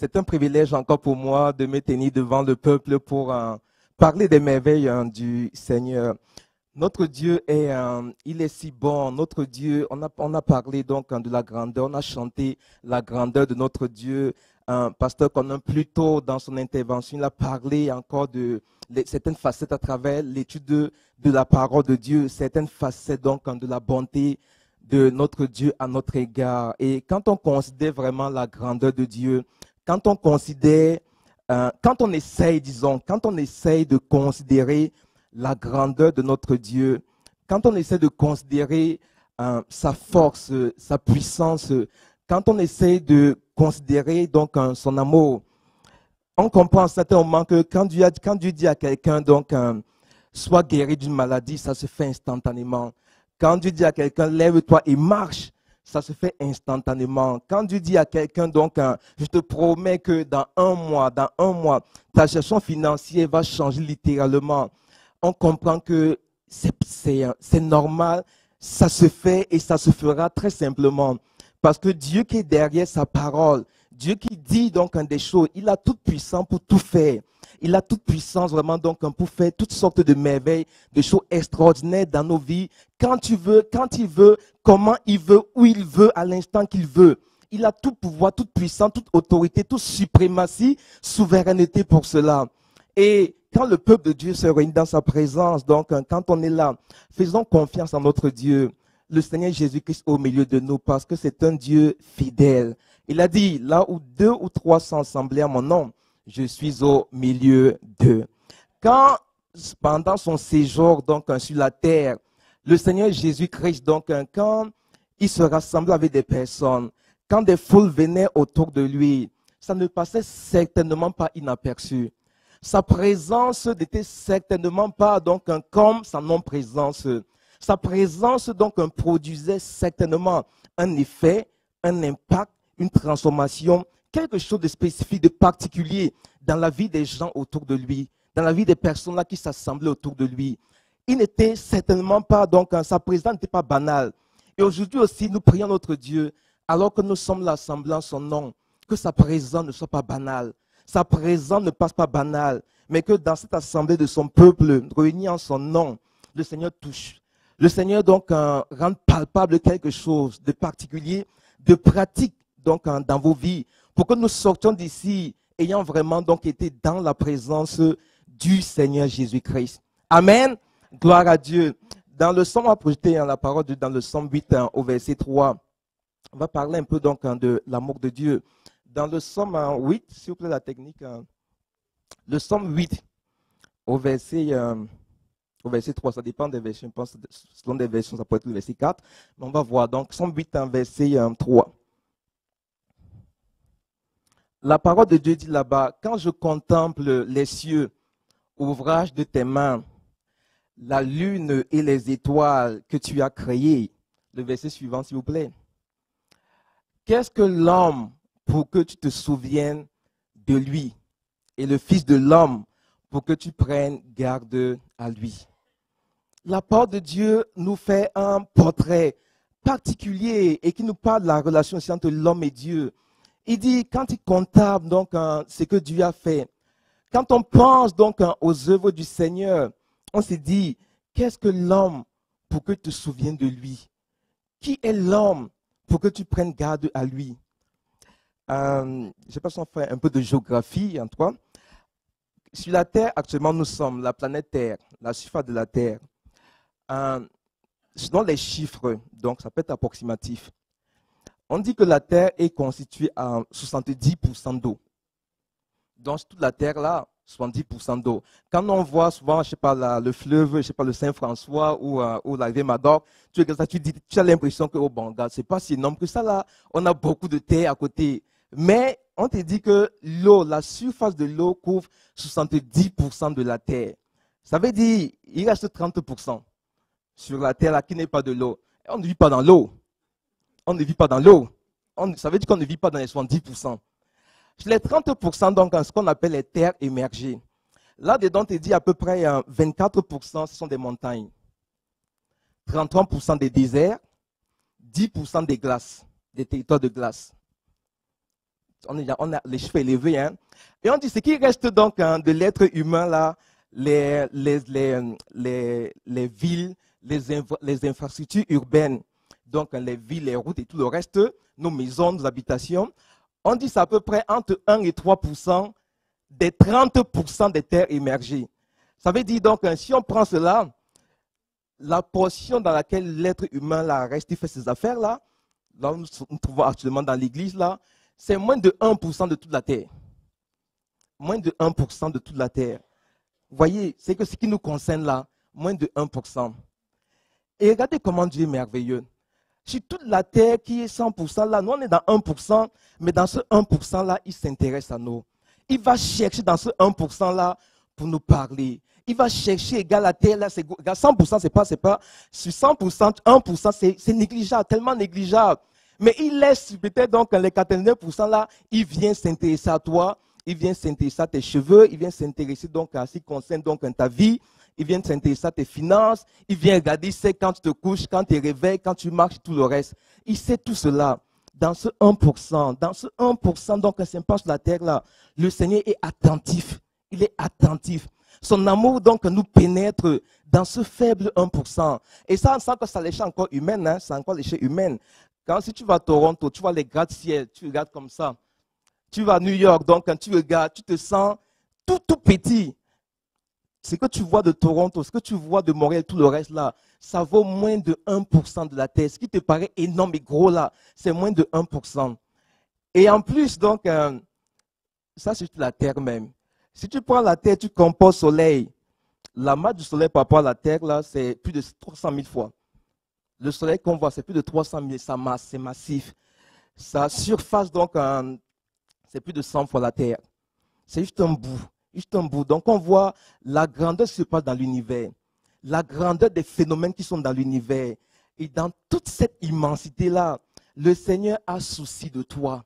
C'est un privilège encore pour moi de me tenir devant le peuple pour parler des merveilles du Seigneur. Notre Dieu il est si bon. Notre Dieu, on a parlé donc de la grandeur, on a chanté la grandeur de notre Dieu. Pasteur Conan, plus tôt dans son intervention, il a parlé encore de certaines facettes à travers l'étude de la parole de Dieu, certaines facettes donc de la bonté de notre Dieu à notre égard. Et quand on considère vraiment la grandeur de Dieu, quand on considère, quand on essaye de considérer la grandeur de notre Dieu, quand on essaie de considérer sa force, sa puissance, quand on essaie de considérer donc son amour, on comprend à un certain moment que quand Dieu dit à quelqu'un donc sois guéri d'une maladie, ça se fait instantanément. Quand Dieu dit à quelqu'un lève-toi et marche, ça se fait instantanément. Quand Dieu dit à quelqu'un donc je te promets que dans un mois, ta gestion financière va changer littéralement. On comprend que c'est normal, ça se fait et ça se fera très simplement. Parce que Dieu qui est derrière sa parole, Dieu qui dit donc des choses, il a toute puissance pour tout faire. Il a toute puissance vraiment donc pour faire toutes sortes de merveilles, de choses extraordinaires dans nos vies. Quand il veut, comment il veut, où il veut, à l'instant qu'il veut. Il a tout pouvoir, toute puissance, toute autorité, toute suprématie, souveraineté pour cela. Et quand le peuple de Dieu se réunit dans sa présence, donc quand on est là, faisons confiance en notre Dieu, le Seigneur Jésus-Christ au milieu de nous, parce que c'est un Dieu fidèle. Il a dit, là où 2 ou 3 sont assemblés à mon nom, je suis au milieu d'eux. Quand, pendant son séjour donc sur la terre, le Seigneur Jésus-Christ, donc quand il se rassemblait avec des personnes, quand des foules venaient autour de lui, ça ne passait certainement pas inaperçu. Sa présence n'était certainement pas donc comme sa non-présence. Sa présence donc produisait certainement un effet, un impact, une transformation, quelque chose de spécifique, de particulier dans la vie des gens autour de lui, dans la vie des personnes là qui s'assemblaient autour de lui. Il n'était certainement pas, donc sa présence n'était pas banale. Et aujourd'hui aussi, nous prions notre Dieu, alors que nous sommes là assemblés en son nom, que sa présence ne soit pas banale. Sa présence ne passe pas banale, mais que dans cette assemblée de son peuple, réunis en son nom, le Seigneur touche. Le Seigneur donc rend palpable quelque chose de particulier, de pratique donc dans vos vies, pour que nous sortions d'ici ayant vraiment donc été dans la présence du Seigneur Jésus-Christ. Amen. Gloire à Dieu. Dans le psaume, on va projeter la parole dans le psaume 8 au verset 3. On va parler un peu donc de l'amour de Dieu. Dans le psaume 8, s'il vous plaît la technique, le psaume 8 au verset 3, ça dépend des versions, je pense, selon des versions, ça peut être le verset 4, mais on va voir. Donc, psaume 8, verset 3. La parole de Dieu dit là-bas, quand je contemple les cieux, ouvrage de tes mains, la lune et les étoiles que tu as créées. Le verset suivant, s'il vous plaît. Qu'est-ce que l'homme pour que tu te souviennes de lui et le Fils de l'homme pour que tu prennes garde à lui? La parole de Dieu nous fait un portrait particulier et qui nous parle de la relation entre l'homme et Dieu. Il dit, quand il comptable donc ce que Dieu a fait, quand on pense donc aux œuvres du Seigneur, on se dit, qu'est-ce que l'homme pour que tu te souviennes de lui? Qui est l'homme pour que tu prennes garde à lui? Je ne sais pas si on fait un peu de géographie en toi. Sur la Terre, actuellement, nous sommes la planète Terre, la surface de la Terre. Selon les chiffres, donc ça peut être approximatif, on dit que la Terre est constituée à 70% d'eau. Donc, toute la Terre, là, 70% d'eau. Quand on voit souvent, je ne sais pas, le fleuve, je ne sais pas, le Saint-François ou la rivière Mador, tu as l'impression que, oh bon, ce n'est pas si énorme que ça, là. On a beaucoup de terre à côté. Mais on te dit que l'eau, la surface de l'eau couvre 70% de la Terre. Ça veut dire il reste 30% sur la Terre, là, qui n'est pas de l'eau. On ne vit pas dans l'eau. On ne vit pas dans l'eau. Ça veut dire qu'on ne vit pas dans les 70%. Les 30%, donc, ce qu'on appelle les terres émergées. Là-dedans, on te dit à peu près 24%, ce sont des montagnes. 33% des déserts. 10% des glaces, des territoires de glace. on a les cheveux élevés, hein. Et on dit ce qui reste donc de l'être humain là, les villes, les infrastructures urbaines, donc les villes, les routes et tout le reste, nos maisons, nos habitations, on dit c'est à peu près entre 1 et 3% des 30% des terres émergées. Ça veut dire donc, si on prend cela, la portion dans laquelle l'être humain là, reste, il fait ses affaires là, là où nous trouvons actuellement dans l'église là, c'est moins de 1% de toute la terre. Moins de 1% de toute la terre. Vous voyez, c'est que ce qui nous concerne là, moins de 1%. Et regardez comment Dieu est merveilleux. Sur toute la terre qui est 100% là, nous on est dans 1%, mais dans ce 1% là, il s'intéresse à nous. Il va chercher dans ce 1% là pour nous parler. Il va chercher, égal la terre là, c'est 100%, c'est pas, sur 100%, 1%, c'est négligeable, tellement négligeable. Mais il laisse peut-être donc les 89% là, il vient s'intéresser à toi, il vient s'intéresser à tes cheveux, il vient s'intéresser donc à ce qui concerne donc ta vie, il vient s'intéresser à tes finances, il vient regarder, il sait quand tu te couches, quand tu te réveilles, quand tu marches, tout le reste. Il sait tout cela. Dans ce 1%, donc un sympa sur la terre là, le Seigneur est attentif. Il est attentif. Son amour donc nous pénètre dans ce faible 1%. Et ça, sans que ça l'échelle encore humaine, hein, c'est encore l'échelle humaine. Quand si tu vas à Toronto, tu vois les gratte-ciel, tu regardes comme ça. Tu vas à New York, donc quand tu regardes, tu te sens tout petit. Ce que tu vois de Toronto, ce que tu vois de Montréal, tout le reste là, ça vaut moins de 1% de la terre. Ce qui te paraît énorme et gros là, c'est moins de 1%. Et en plus, donc, ça c'est la terre même. Si tu prends la terre, tu compares au soleil. La masse du soleil par rapport à la terre là, c'est plus de 300 000 fois. Le soleil qu'on voit, c'est plus de 300 000, sa masse, c'est massif. Sa surface, donc, c'est plus de 100 fois la terre. C'est juste un bout. Juste un bout. Donc on voit la grandeur qui se passe dans l'univers, la grandeur des phénomènes qui sont dans l'univers. Et dans toute cette immensité-là, le Seigneur a souci de toi.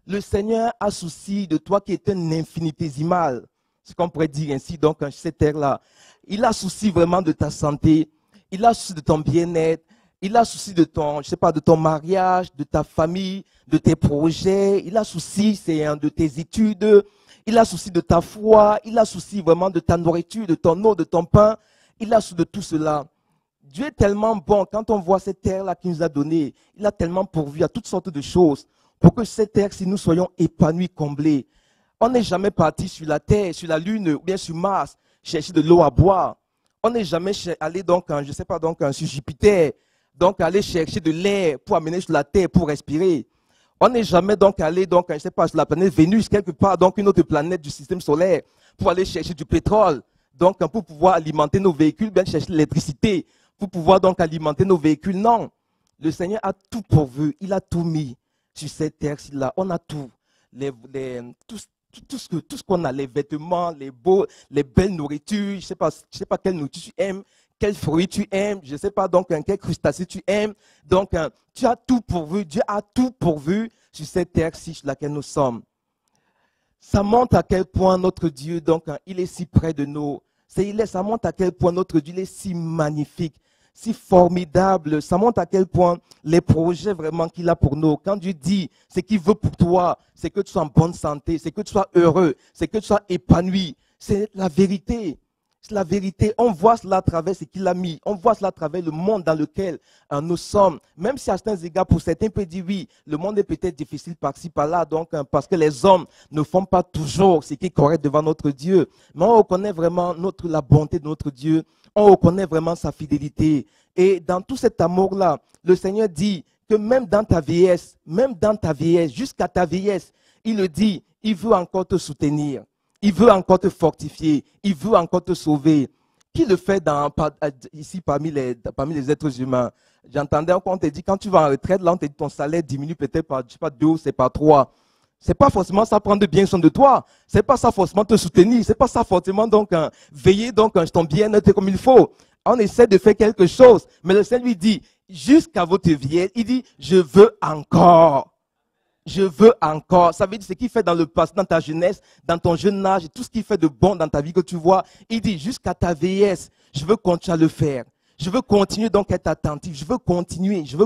Le Seigneur a souci de toi qui est un infinitésimal. C'est qu'on pourrait dire ainsi, donc, sur cette terre-là. Il a souci vraiment de ta santé. Il a souci de ton bien-être. Il a souci de ton, je sais pas, de ton mariage, de ta famille, de tes projets. Il a souci, de tes études. Il a souci de ta foi, il a souci vraiment de ta nourriture, de ton eau, de ton pain. Il a souci de tout cela. Dieu est tellement bon quand on voit cette terre-là qu'il nous a donnée. Il a tellement pourvu à toutes sortes de choses pour que cette terre, si nous soyons épanouis, comblés. On n'est jamais parti sur la terre, sur la lune ou bien sur Mars chercher de l'eau à boire. On n'est jamais allé donc, je sais pas, donc sur Jupiter, donc aller chercher de l'air pour amener sur la terre pour respirer. On n'est jamais donc allé, donc, je ne sais pas, sur la planète Vénus, quelque part, donc une autre planète du système solaire, pour aller chercher du pétrole, donc pour pouvoir alimenter nos véhicules, bien chercher l'électricité, pour pouvoir donc alimenter nos véhicules. Non, le Seigneur a tout pourvu, il a tout mis sur cette terre-ci-là. On a tout, tout ce qu'on a, les vêtements, les belles nourritures, je ne sais pas quelle nourriture tu aimes, quel fruit tu aimes, je ne sais pas donc quel crustacé tu aimes. Donc, tu as tout pourvu, Dieu a tout pourvu sur cette terre-ci sur laquelle nous sommes. Ça montre à quel point notre Dieu, donc, il est si près de nous. Ça montre à quel point notre Dieu est si magnifique, si formidable. Ça montre à quel point les projets vraiment qu'il a pour nous. Quand Dieu dit ce qu'il veut pour toi, c'est que tu sois en bonne santé, c'est que tu sois heureux, c'est que tu sois épanoui. C'est la vérité. C'est la vérité. On voit cela à travers ce qu'il a mis. On voit cela à travers le monde dans lequel nous sommes. Même si à certains égards, pour certains, peut dire oui, le monde est peut-être difficile par-ci, par-là, donc parce que les hommes ne font pas toujours ce qui est correct devant notre Dieu. Mais on reconnaît vraiment la bonté de notre Dieu. On reconnaît vraiment sa fidélité. Et dans tout cet amour-là, le Seigneur dit que même dans ta vieillesse, jusqu'à ta vieillesse, il le dit, il veut encore te soutenir. Il veut encore te fortifier. Il veut encore te sauver. Qui le fait ici parmi les êtres humains? J'entendais quand on te dit, quand tu vas en retraite, là, on te dit ton salaire diminue peut-être par, je sais pas, 2 ou c'est par 3. C'est pas forcément ça prendre bien soin de toi. C'est pas ça forcément te soutenir. C'est pas ça forcément donc veiller donc ton bien-être comme il faut. On essaie de faire quelque chose. Mais le Seigneur lui dit, jusqu'à votre vieillesse, il dit, je veux encore. Je veux encore. Ça veut dire ce qu'il fait dans le passé, dans ta jeunesse, dans ton jeune âge, tout ce qu'il fait de bon dans ta vie que tu vois. Il dit jusqu'à ta vieillesse, je veux continuer à le faire. Je veux continuer donc à être attentif. Je veux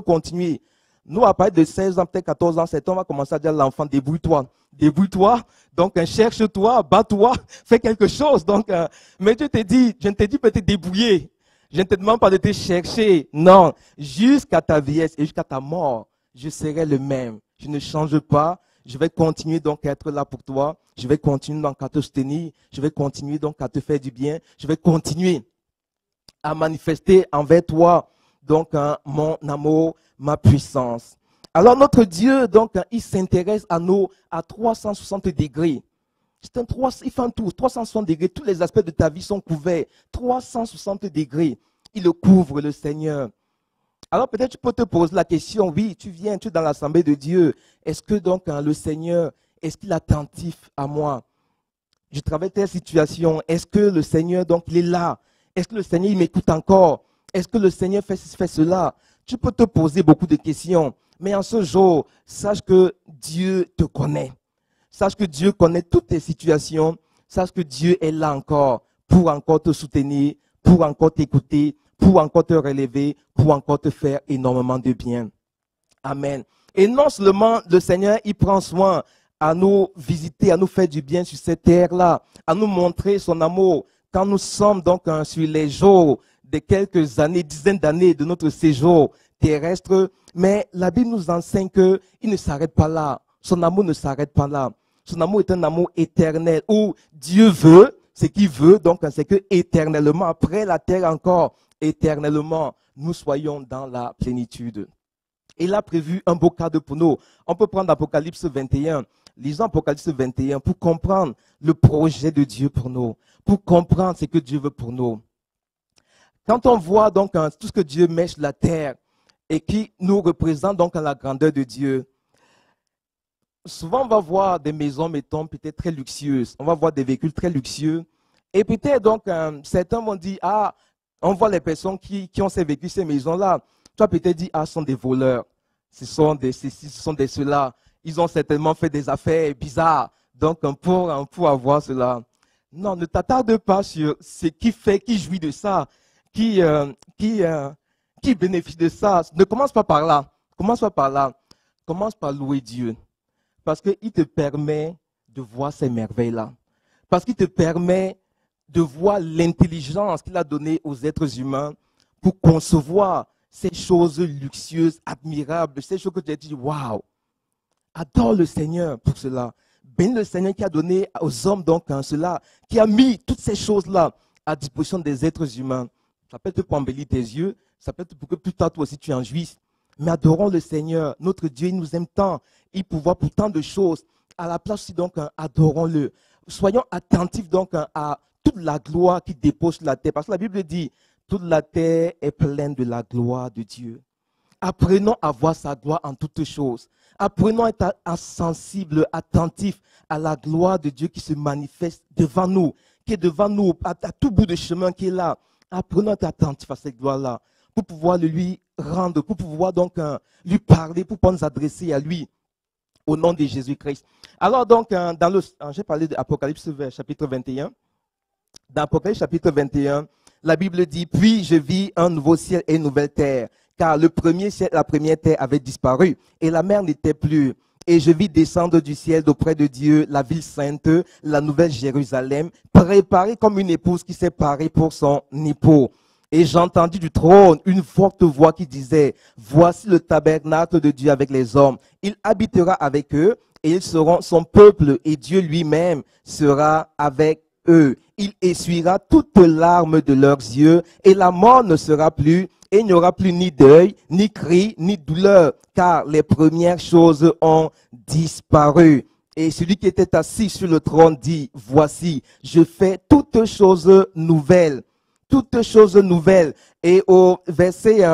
continuer. Nous, à partir de 16 ans, peut-être 14 ans, 7 ans, on va commencer à dire à l'enfant, débrouille-toi. débrouille-toi. Donc, cherche-toi, bats-toi, fais quelque chose. Donc, mais Dieu te dit, je ne te dis pas de te débrouiller. Je ne te demande pas de te chercher. Non, jusqu'à ta vieillesse et jusqu'à ta mort, je serai le même. Je ne change pas. Je vais continuer donc à être là pour toi. Je vais continuer donc à te soutenir. Je vais continuer donc à te faire du bien. Je vais continuer à manifester envers toi donc mon amour, ma puissance. Alors notre Dieu, donc, il s'intéresse à nous à 360 degrés. Il fait un tour, 360 degrés. Tous les aspects de ta vie sont couverts. 360 degrés. Il le couvre, le Seigneur. Alors peut-être tu peux te poser la question, oui, tu es dans l'assemblée de Dieu. Est-ce que donc le Seigneur, est-ce qu'il est attentif à moi? Je traverse telle situation. Est-ce que le Seigneur, donc, il est là? Est-ce que le Seigneur, il m'écoute encore? Est-ce que le Seigneur fait cela? Tu peux te poser beaucoup de questions. Mais en ce jour, sache que Dieu te connaît. Sache que Dieu connaît toutes tes situations. Sache que Dieu est là encore pour encore te soutenir, pour encore t'écouter, pour encore te relever, pour encore te faire énormément de bien. Amen. Et non seulement le Seigneur, il prend soin à nous visiter, à nous faire du bien sur cette terre-là, à nous montrer son amour. Quand nous sommes donc sur les jours de quelques années, dizaines d'années de notre séjour terrestre, mais la Bible nous enseigne qu'il ne s'arrête pas là. Son amour ne s'arrête pas là. Son amour est un amour éternel où Dieu veut ce qu'il veut, donc c'est que éternellement, après la terre encore, éternellement, nous soyons dans la plénitude. Il a prévu un beau cadeau pour nous. On peut prendre Apocalypse 21. Lisons Apocalypse 21 pour comprendre le projet de Dieu pour nous, pour comprendre ce que Dieu veut pour nous. Quand on voit donc tout ce que Dieu met sur la terre et qui nous représente donc la grandeur de Dieu, souvent on va voir des maisons, mettons, peut-être très luxueuses. On va voir des véhicules très luxueux. Et peut-être donc certains vont dire, ah, on voit les personnes qui ont ces véhicules, ces maisons-là. Tu vas peut-être dire, ah, ce sont des voleurs. Ce sont des ceci, ce sont des ceux-là. Ils ont certainement fait des affaires bizarres. Donc, pour avoir cela. Non, ne t'attarde pas sur ce qui fait, qui jouit de ça, qui bénéficie de ça. Ne commence pas par là. Commence pas par là. Commence par louer Dieu. Parce qu'il te permet de voir ces merveilles-là. Parce qu'il te permet de voir l'intelligence qu'il a donnée aux êtres humains pour concevoir ces choses luxueuses, admirables, ces choses que tu as dit, waouh, adore le Seigneur pour cela. Bénis le Seigneur qui a donné aux hommes donc cela, qui a mis toutes ces choses-là à disposition des êtres humains. Ça peut être pour embellir tes yeux, ça peut être pour que plus tard toi aussi tu en jouisses. Mais adorons le Seigneur, notre Dieu, il nous aime tant, il pourvoit pour tant de choses. À la place aussi donc, adorons-le. Soyons attentifs donc à toute la gloire qui dépose sur la terre. Parce que la Bible dit, toute la terre est pleine de la gloire de Dieu. Apprenons à voir sa gloire en toutes choses. Apprenons à être sensibles, attentifs à la gloire de Dieu qui se manifeste devant nous, qui est devant nous, à tout bout de chemin qui est là. Apprenons à être attentifs à cette gloire-là, pour pouvoir le lui rendre, pour pouvoir donc lui parler, pour pouvoir nous adresser à lui, au nom de Jésus-Christ. Alors donc, j'ai parlé d'Apocalypse chapitre 21. Dans Apocalypse chapitre 21, la Bible dit, puis je vis un nouveau ciel et une nouvelle terre, car le premier ciel et la première terre avaient disparu, et la mer n'était plus. Et je vis descendre du ciel d'auprès de Dieu la ville sainte, la nouvelle Jérusalem, préparée comme une épouse qui s'est parée pour son époux. Et j'entendis du trône une forte voix qui disait, voici le tabernacle de Dieu avec les hommes. Il habitera avec eux, et ils seront son peuple, et Dieu lui-même sera avec eux. Il essuiera toutes larmes de leurs yeux, et la mort ne sera plus, et il n'y aura plus ni deuil, ni cri, ni douleur, car les premières choses ont disparu. Et celui qui était assis sur le trône dit, voici, je fais toutes choses nouvelles. Toutes choses nouvelles. Et au verset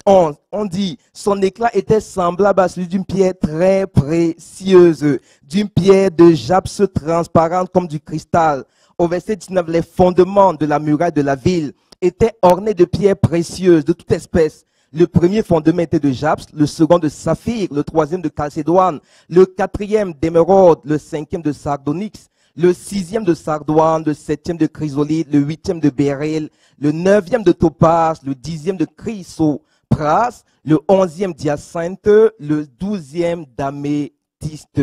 11, on dit, son éclat était semblable à celui d'une pierre très précieuse, d'une pierre de jaspes transparente comme du cristal. Au verset 19, les fondements de la muraille de la ville étaient ornés de pierres précieuses de toute espèce. Le premier fondement était de jaspe, le second de saphir, le troisième de chalcédoine, le quatrième d'émeraude, le cinquième de sardonyx, le sixième de sardoine, le septième de chrysolite, le huitième de béryl, le neuvième de topaz, le dixième de chrysopras, le onzième d'hyacinthe, le douzième d'améthyste.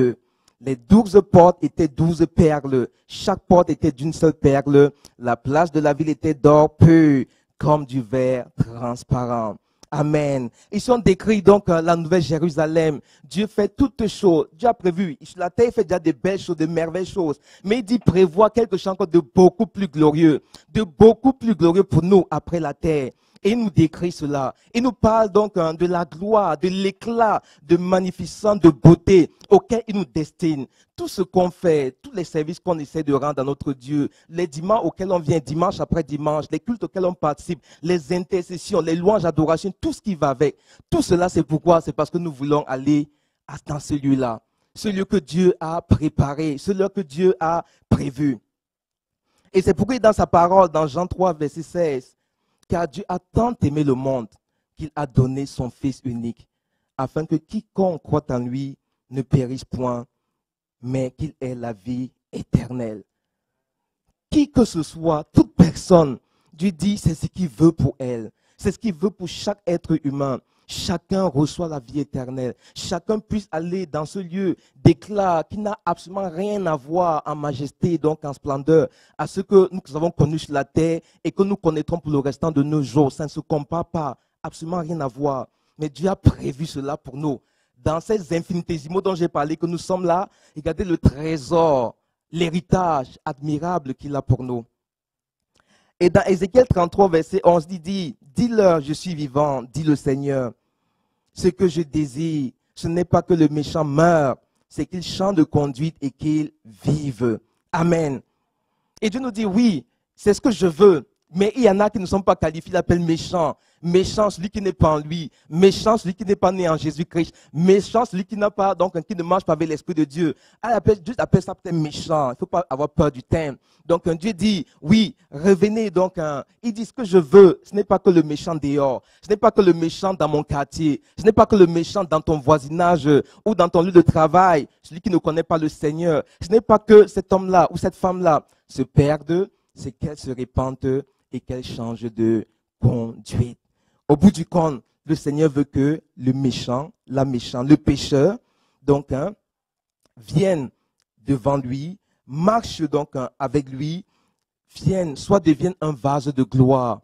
Les 12 portes étaient 12 perles. Chaque porte était d'une seule perle. La place de la ville était d'or pur, comme du verre transparent. Amen. Ils sont décrits donc la nouvelle Jérusalem. Dieu fait toutes choses. Dieu a prévu. Sur la terre, il fait déjà de belles choses, de merveilleuses choses. Mais il dit prévoit quelque chose encore de beaucoup plus glorieux. De beaucoup plus glorieux pour nous après la terre. Et il nous décrit cela. Il nous parle donc de la gloire, de l'éclat, de magnificence, de beauté auquel il nous destine. Tout ce qu'on fait, tous les services qu'on essaie de rendre à notre Dieu, les dimanches auxquels on vient, dimanche après dimanche, les cultes auxquels on participe, les intercessions, les louanges, adorations, tout ce qui va avec. Tout cela, c'est pourquoi? C'est parce que nous voulons aller dans ce lieu-là. Ce lieu que Dieu a préparé, ce lieu que Dieu a prévu. Et c'est pourquoi dans sa parole, dans Jean 3, verset 16, car Dieu a tant aimé le monde qu'il a donné son Fils unique, afin que quiconque croit en lui ne périsse point, mais qu'il ait la vie éternelle. Qui que ce soit, toute personne, Dieu dit c'est ce qu'il veut pour elle. C'est ce qu'il veut pour chaque être humain. Chacun reçoit la vie éternelle. Chacun puisse aller dans ce lieu d'éclat qui n'a absolument rien à voir en majesté, donc en splendeur, à ce que nous avons connu sur la terre et que nous connaîtrons pour le restant de nos jours. Ça ne se compare pas, absolument rien à voir. Mais Dieu a prévu cela pour nous. Dans ces infinitésimaux dont j'ai parlé, que nous sommes là, regardez le trésor, l'héritage admirable qu'il a pour nous. Et dans Ézéchiel 33, verset 11, il dit, « Dis-leur, je suis vivant, dit le Seigneur. Ce que je désire, ce n'est pas que le méchant meure, c'est qu'il change de conduite et qu'il vive. » Amen. Et Dieu nous dit, oui, c'est ce que je veux. Mais il y en a qui ne sont pas qualifiés, il appelle méchant. Méchant, celui qui n'est pas en lui. Méchant, celui qui n'est pas né en Jésus-Christ. Méchant, celui qui n'a pas, donc, qui ne marche pas avec l'Esprit de Dieu. Dieu appelle ça peut-être méchant. Il ne faut pas avoir peur du terme. Donc, Dieu dit, oui, revenez. Donc, il dit, ce que je veux, ce n'est pas que le méchant dehors. Ce n'est pas que le méchant dans mon quartier. Ce n'est pas que le méchant dans ton voisinage ou dans ton lieu de travail. Celui qui ne connaît pas le Seigneur. Ce n'est pas que cet homme-là ou cette femme-là se perde, c'est qu'elle se répande et qu'elle change de conduite. Au bout du compte, le Seigneur veut que le méchant, la méchante, le pécheur, donc, vienne devant lui, marche donc avec lui, soit devienne un vase de gloire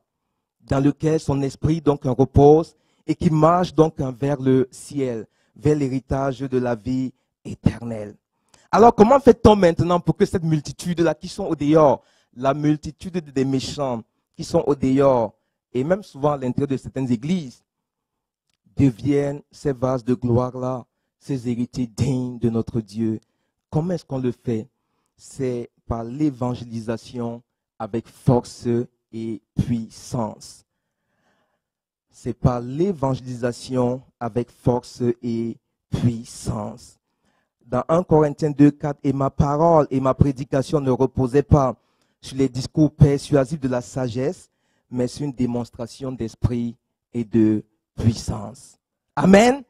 dans lequel son esprit donc repose et qui marche donc vers le ciel, vers l'héritage de la vie éternelle. Alors, comment fait-on maintenant pour que cette multitude-là qui sont au dehors, la multitude des méchants qui sont au dehors, et même souvent à l'intérieur de certaines églises, deviennent ces vases de gloire-là, ces héritiers dignes de notre Dieu? Comment est-ce qu'on le fait? C'est par l'évangélisation avec force et puissance. C'est par l'évangélisation avec force et puissance. Dans 1 Corinthiens 2, 4, et ma parole et ma prédication ne reposaient pas sur les discours persuasifs de la sagesse, mais sur une démonstration d'esprit et de puissance. Amen.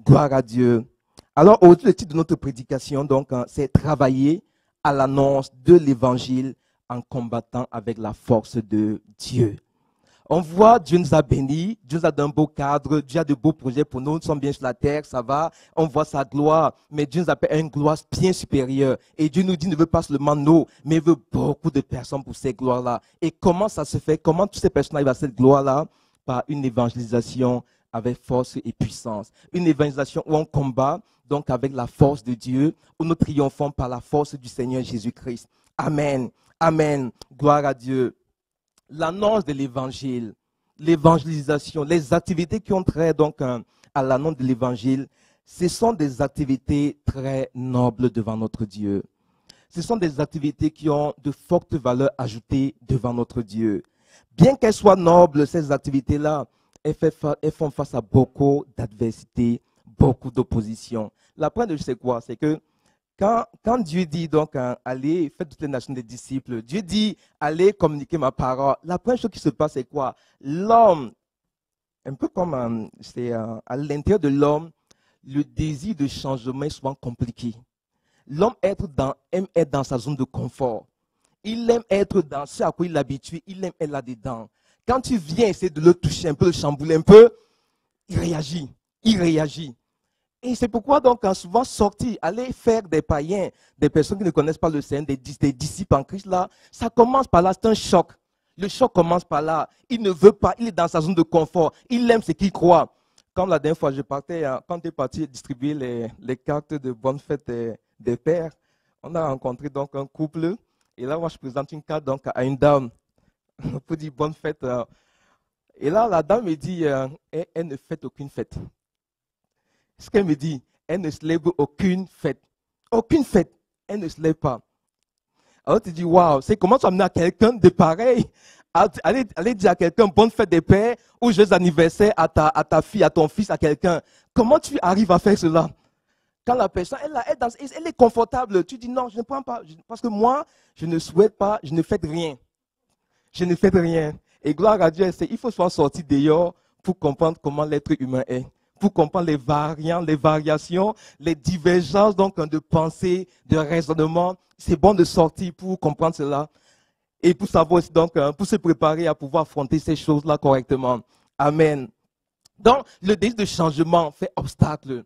Gloire à Dieu. Alors, le titre de notre prédication, donc, c'est travailler à l'annonce de l'évangile en combattant avec la force de Dieu. On voit, Dieu nous a bénis, Dieu nous a donné un beau cadre, Dieu a de beaux projets pour nous, nous sommes bien sur la terre, ça va, on voit sa gloire, mais Dieu nous appelle à une gloire bien supérieure. Et Dieu nous dit, ne veut pas seulement nous, mais il veut beaucoup de personnes pour cette gloire-là. Et comment ça se fait? Comment toutes ces personnes arrivent à cette gloire-là? Par une évangélisation avec force et puissance. Une évangélisation où on combat, donc avec la force de Dieu, où nous triomphons par la force du Seigneur Jésus-Christ. Amen. Amen. Gloire à Dieu. L'annonce de l'évangile, l'évangélisation, les activités qui ont trait donc à l'annonce de l'évangile, ce sont des activités très nobles devant notre Dieu. Ce sont des activités qui ont de fortes valeurs ajoutées devant notre Dieu. Bien qu'elles soient nobles, ces activités-là, elles font face à beaucoup d'adversité, beaucoup d'opposition. La preuve de c'est quoi? C'est que quand Dieu dit donc, allez, faites toutes les nations des disciples, Dieu dit, allez communiquer ma parole. La première chose qui se passe, c'est quoi? L'homme, un peu comme c'est à l'intérieur de l'homme, le désir de changement est souvent compliqué. L'homme aime être dans sa zone de confort. Il aime être dans ce à quoi il est habitué, il aime être là-dedans. Quand tu viens essayer de le toucher un peu, de le chambouler un peu, il réagit, il réagit. Et c'est pourquoi donc souvent sortir, aller faire des païens, des personnes qui ne connaissent pas le Seigneur, des disciples en Christ là, ça commence par là, c'est un choc. Le choc commence par là. Il ne veut pas, il est dans sa zone de confort. Il aime ce qu'il croit. Comme la dernière fois, je partais, quand tu es parti distribuer les cartes de bonne fête des pères, on a rencontré donc un couple. Et là, moi, je présente une carte donc à une dame pour dire bonne fête. Et là, la dame me dit, elle ne fête aucune fête. Ce qu'elle me dit, elle ne célèbre aucune fête. Aucune fête. Elle ne se lève pas. Alors tu dis, waouh, c'est comment tu amener à quelqu'un de pareil, aller dire à quelqu'un bonne fête des pères ou joyeux anniversaire à ta fille, à ton fils, à quelqu'un. Comment tu arrives à faire cela? Quand la personne, elle est confortable, tu dis non, je ne prends pas. Parce que moi, je ne souhaite pas, je ne fais rien. Je ne fais rien. Et gloire à Dieu, il faut soit sorti dehors pour comprendre comment l'être humain est. Pour comprendre les variants, les variations, les divergences donc de pensée, de raisonnement. C'est bon de sortir pour comprendre cela. Et pour savoir aussi donc, pour se préparer à pouvoir affronter ces choses-là correctement. Amen. Donc, le désir de changement fait obstacle.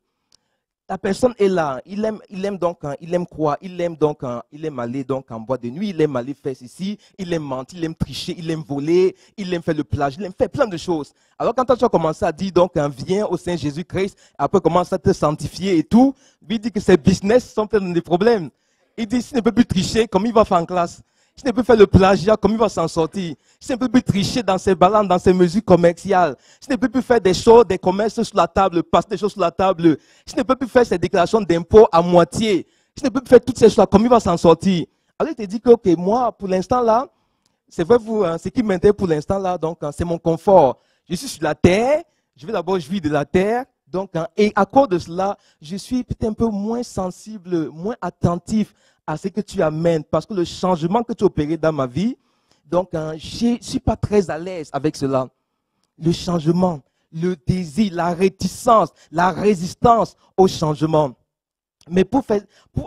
La personne est là, il aime donc, il aime quoi? Il aime donc, il aime aller donc en boîte de nuit, il aime aller faire ceci, il aime mentir, il aime tricher, il aime voler, il aime faire le plage, il aime faire plein de choses. Alors quand toi tu as commencé à dire donc, viens au Seigneur Jésus-Christ, après commence à te sanctifier et tout, lui dit que ses business sont plein de problèmes. Il dit s'il ne peut plus tricher, comment il va faire en classe? S'il ne peut faire le plagiat, comment il va s'en sortir? S'il ne peut plus tricher dans ses balances, dans ses mesures commerciales, s'il ne peut plus faire des choses, des commerces sur la table, passer des choses sur la table, s'il ne peut plus faire ses déclarations d'impôts à moitié, s'il ne peut plus faire toutes ces choses, comment il va s'en sortir? Alors il te dit que, ok, moi, pour l'instant là, c'est vrai, vous, ce qui m'intéresse pour l'instant là, donc, c'est mon confort. Je suis sur la terre, je vais d'abord jouir de la terre, donc, et à cause de cela, je suis peut-être un peu moins sensible, moins attentif à ce que tu amènes, parce que le changement que tu as opéré dans ma vie, donc, je ne suis pas très à l'aise avec cela. Le changement, le désir, la réticence, la résistance au changement. Mais pour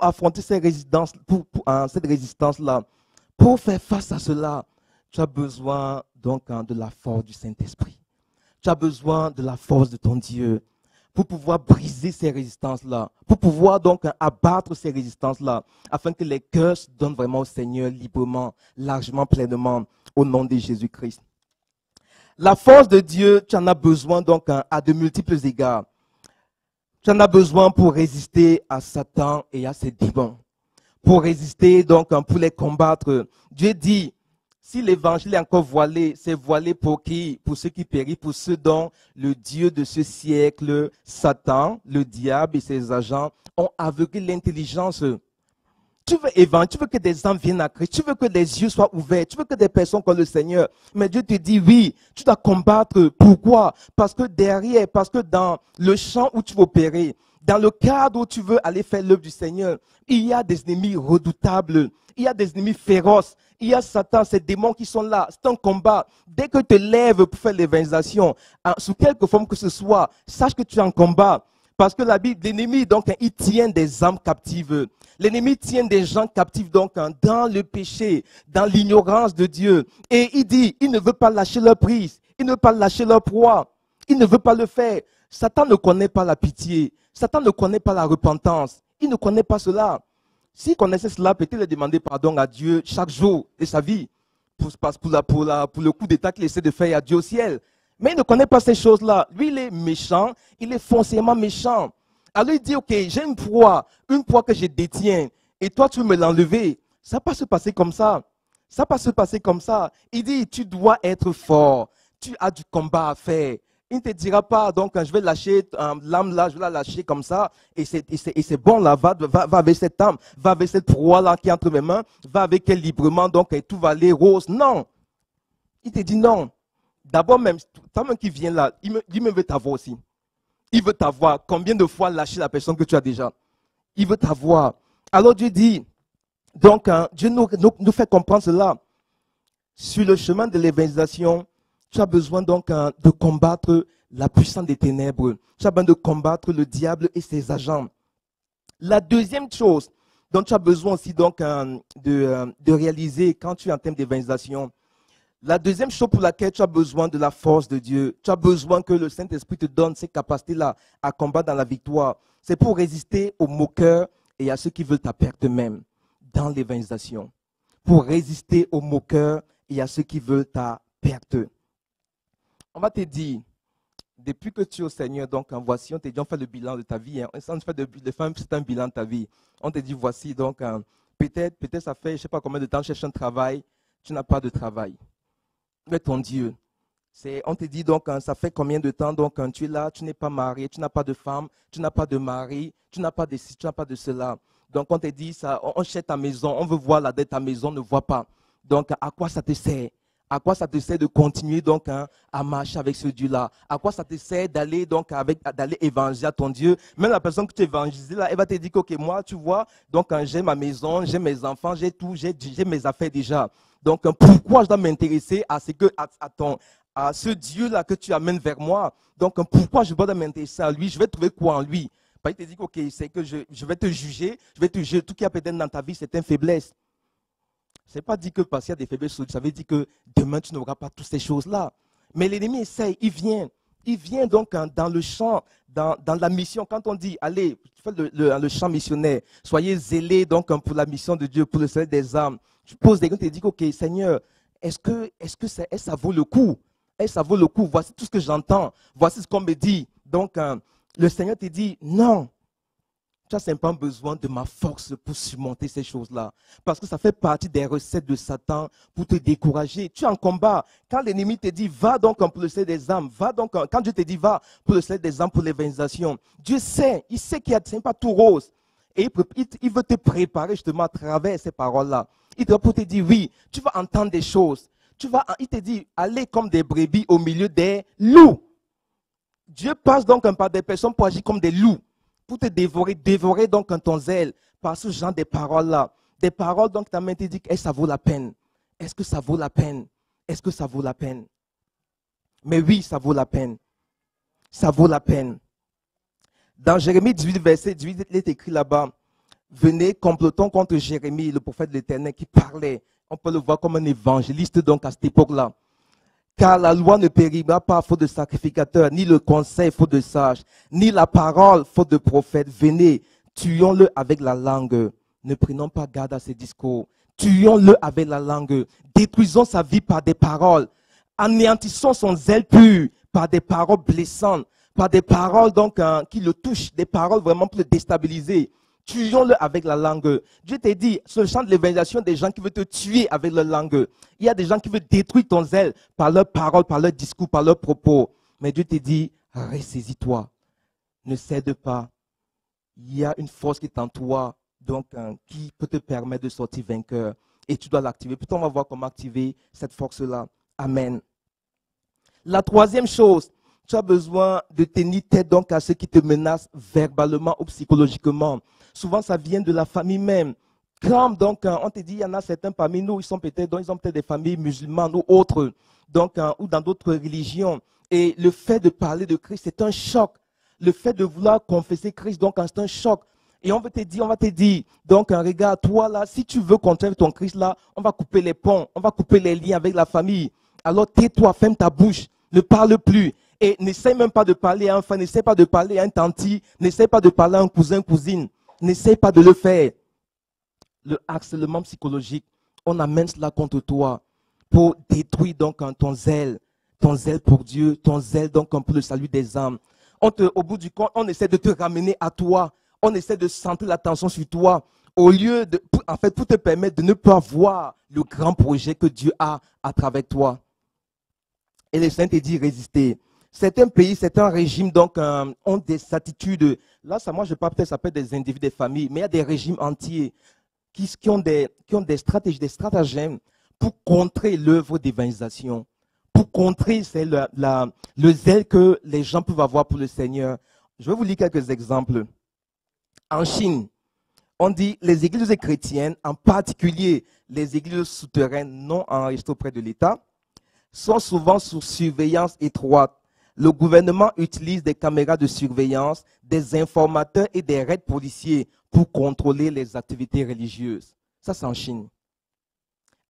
affronter cette résistance-là, pour faire face à cela, tu as besoin donc de la force du Saint-Esprit. Tu as besoin de la force de ton Dieu pour pouvoir briser ces résistances-là, pour pouvoir donc abattre ces résistances-là, afin que les cœurs se donnent vraiment au Seigneur librement, largement, pleinement, au nom de Jésus-Christ. La force de Dieu, tu en as besoin donc à de multiples égards. Tu en as besoin pour résister à Satan et à ses démons. Pour résister donc pour les combattre. Dieu dit, si l'évangile est encore voilé, c'est voilé pour qui? Pour ceux qui périssent, pour ceux dont le Dieu de ce siècle, Satan, le diable et ses agents ont aveuglé l'intelligence. Tu veux que des âmes viennent à Christ, tu veux que les yeux soient ouverts, tu veux que des personnes comme le Seigneur. Mais Dieu te dit oui, tu dois combattre. Pourquoi? Parce que derrière, parce que dans le champ où tu veux opérer, dans le cadre où tu veux aller faire l'œuvre du Seigneur, il y a des ennemis redoutables, il y a des ennemis féroces, il y a Satan, ces démons qui sont là. C'est un combat. Dès que tu te lèves pour faire l'évangélisation, sous quelque forme que ce soit, sache que tu es en combat. Parce que la Bible, l'ennemi, donc, il tient des âmes captives. L'ennemi tient des gens captifs, donc, dans le péché, dans l'ignorance de Dieu. Et il dit, il ne veut pas lâcher leur prise. Il ne veut pas lâcher leur proie. Il ne veut pas le faire. Satan ne connaît pas la pitié. Satan ne connaît pas la repentance. Il ne connaît pas cela. S'il connaissait cela, peut-être il demander pardon à Dieu chaque jour de sa vie. Pour le coup d'état qu'il essaie de faire à Dieu au ciel. Mais il ne connaît pas ces choses-là. Lui, il est méchant, il est foncièrement méchant. Alors il dit, ok, j'ai une proie que je détiens, et toi tu veux me l'enlever. Ça ne va pas se passer comme ça. Ça ne va pas se passer comme ça. Il dit, tu dois être fort. Tu as du combat à faire. Il ne te dira pas, donc je vais lâcher l'âme là, je vais la lâcher comme ça, et c'est bon là, va avec cette âme, va avec cette proie là qui est entre mes mains, va avec elle librement, donc et tout va aller rose. Non. Il te dit non. D'abord même, toi-même qui viens là, il veut t'avoir aussi. Il veut t'avoir. Combien de fois lâcher la personne que tu as déjà? Il veut t'avoir. Alors Dieu dit, donc Dieu nous fait comprendre cela. Sur le chemin de l'évangélisation, tu as besoin donc de combattre la puissance des ténèbres. Tu as besoin de combattre le diable et ses agents. La deuxième chose dont tu as besoin aussi donc de réaliser quand tu es en termes d'évangélisation, La deuxième chose pour laquelle tu as besoin de la force de Dieu, tu as besoin que le Saint-Esprit te donne ces capacités-là à combattre dans la victoire, c'est pour résister aux moqueurs et à ceux qui veulent ta perte même dans l'évangélisation. Pour résister aux moqueurs et à ceux qui veulent ta perte. On va te dire, depuis que tu es au Seigneur, donc voici, on t'a dit, on fait le bilan de ta vie. Hein. On fait c'est un bilan de ta vie. On te dit, voici, donc peut-être ça fait, je ne sais pas combien de temps, tu cherches un travail, tu n'as pas de travail. Où est ton Dieu? On te dit donc, ça fait combien de temps, donc tu es là, tu n'es pas marié, tu n'as pas de femme, tu n'as pas de mari, tu n'as pas de ci, tu n'as pas de cela. Donc on te dit, ça, on cherche ta maison, on veut voir la dette de ta maison, on ne voit pas. Donc à quoi ça te sert? À quoi ça te sert de continuer donc à marcher avec ce Dieu-là? À quoi ça te sert d'aller donc d'aller évangéliser à ton Dieu? Même la personne que tu évangélises là, elle va te dire que, ok, moi, tu vois, donc j'ai ma maison, j'ai mes enfants, j'ai tout, j'ai mes affaires déjà. Donc pourquoi je dois m'intéresser à ce Dieu-là que tu amènes vers moi? Donc pourquoi je dois m'intéresser à lui? Je vais trouver quoi en lui? Il te dit, ok, c'est que je vais te juger, tout qui a peut-être dans ta vie, c'est une faiblesse. Ce n'est pas dit que parce qu'il y a des faiblesses, ça veut dire que demain tu n'auras pas toutes ces choses-là. Mais l'ennemi essaye, il vient donc dans le champ, dans la mission. Quand on dit, allez, faites le champ missionnaire, soyez zélés donc pour la mission de Dieu, pour le salut des âmes. Tu poses des questions, tu te dis, ok, Seigneur, est-ce que ça vaut le coup? Est-ce que ça vaut le coup? Voici tout ce que j'entends. Voici ce qu'on me dit. Donc, le Seigneur te dit, non. Tu as simplement besoin de ma force pour surmonter ces choses-là. Parce que ça fait partie des recettes de Satan pour te décourager. Tu es en combat. Quand l'ennemi te dit, va donc pour le salut des âmes, quand Dieu te dit, va pour le salut des âmes, pour l'évangélisation, Dieu sait, il sait qu'il n'y a pas tout rose. Et il veut te préparer justement à travers ces paroles-là. Il te va pour te dire, oui, tu vas entendre des choses. Il te dit, allez comme des brebis au milieu des loups. Dieu passe donc par des personnes pour agir comme des loups, pour te dévorer donc ton zèle par ce genre de paroles-là. Des paroles donc ta main te dit, est-ce que ça vaut la peine? Est-ce que ça vaut la peine? Est-ce que ça vaut la peine? Mais oui, ça vaut la peine. Ça vaut la peine. Dans Jérémie 18, verset 18, il est écrit là-bas, venez, complotons contre Jérémie, le prophète de l'Éternel, qui parlait. On peut le voir comme un évangéliste donc à cette époque-là. Car la loi ne périra pas faute de sacrificateur, ni le conseil faute de sage, ni la parole faute de prophète. Venez, tuons-le avec la langue. Ne prenons pas garde à ses discours. Tuons-le avec la langue. Détruisons sa vie par des paroles. Anéantissons son zèle pur par des paroles blessantes, par des paroles donc qui le touchent, des paroles vraiment pour le déstabiliser. Tuons-le avec la langue. Dieu t'a dit, sur le champ de l'évangélisation, des gens qui veulent te tuer avec leur langue. Il y a des gens qui veulent détruire ton zèle par leurs paroles, par leurs discours, par leurs propos. Mais Dieu te dit, ressaisis-toi. Ne cède pas. Il y a une force qui est en toi, donc qui peut te permettre de sortir vainqueur. Et tu dois l'activer. Puis on va voir comment activer cette force-là. Amen. La troisième chose, tu as besoin de tenir tête donc à ceux qui te menacent verbalement ou psychologiquement. Souvent, ça vient de la famille même. Comme donc, on te dit, il y en a certains parmi nous, ils ont peut-être des familles musulmanes ou autres, donc, ou dans d'autres religions. Et le fait de parler de Christ, c'est un choc. Le fait de vouloir confesser Christ, donc, c'est un choc. Et on va te dire, donc, regarde, toi là, si tu veux continuer ton Christ là, on va couper les ponts, on va couper les liens avec la famille. Alors, tais-toi, ferme ta bouche, ne parle plus. Et n'essaie même pas de parler à un frère, n'essaie pas de parler à un tanti, n'essaie pas de parler à un cousin, cousine. N'essaie pas de le faire. Le harcèlement psychologique, on amène cela contre toi pour détruire donc ton zèle pour Dieu, ton zèle donc pour le salut des âmes. Au bout du compte, on essaie de te ramener à toi, on essaie de centrer l'attention sur toi, au lieu de, pour te permettre de ne pas voir le grand projet que Dieu a à travers toi. Et le Saint te dit résister. Certains pays, certains régimes donc ont des attitudes. Là, moi je parle peut-être ça peut être des individus, des familles, mais il y a des régimes entiers qui ont des stratégies, des stratagèmes pour contrer l'œuvre d'évangélisation, pour contrer le zèle que les gens peuvent avoir pour le Seigneur. Je vais vous lire quelques exemples. En Chine, on dit les églises chrétiennes, en particulier les églises souterraines non enregistrées auprès de l'État, sont souvent sous surveillance étroite. Le gouvernement utilise des caméras de surveillance, des informateurs et des raids policiers pour contrôler les activités religieuses. Ça, c'est en Chine.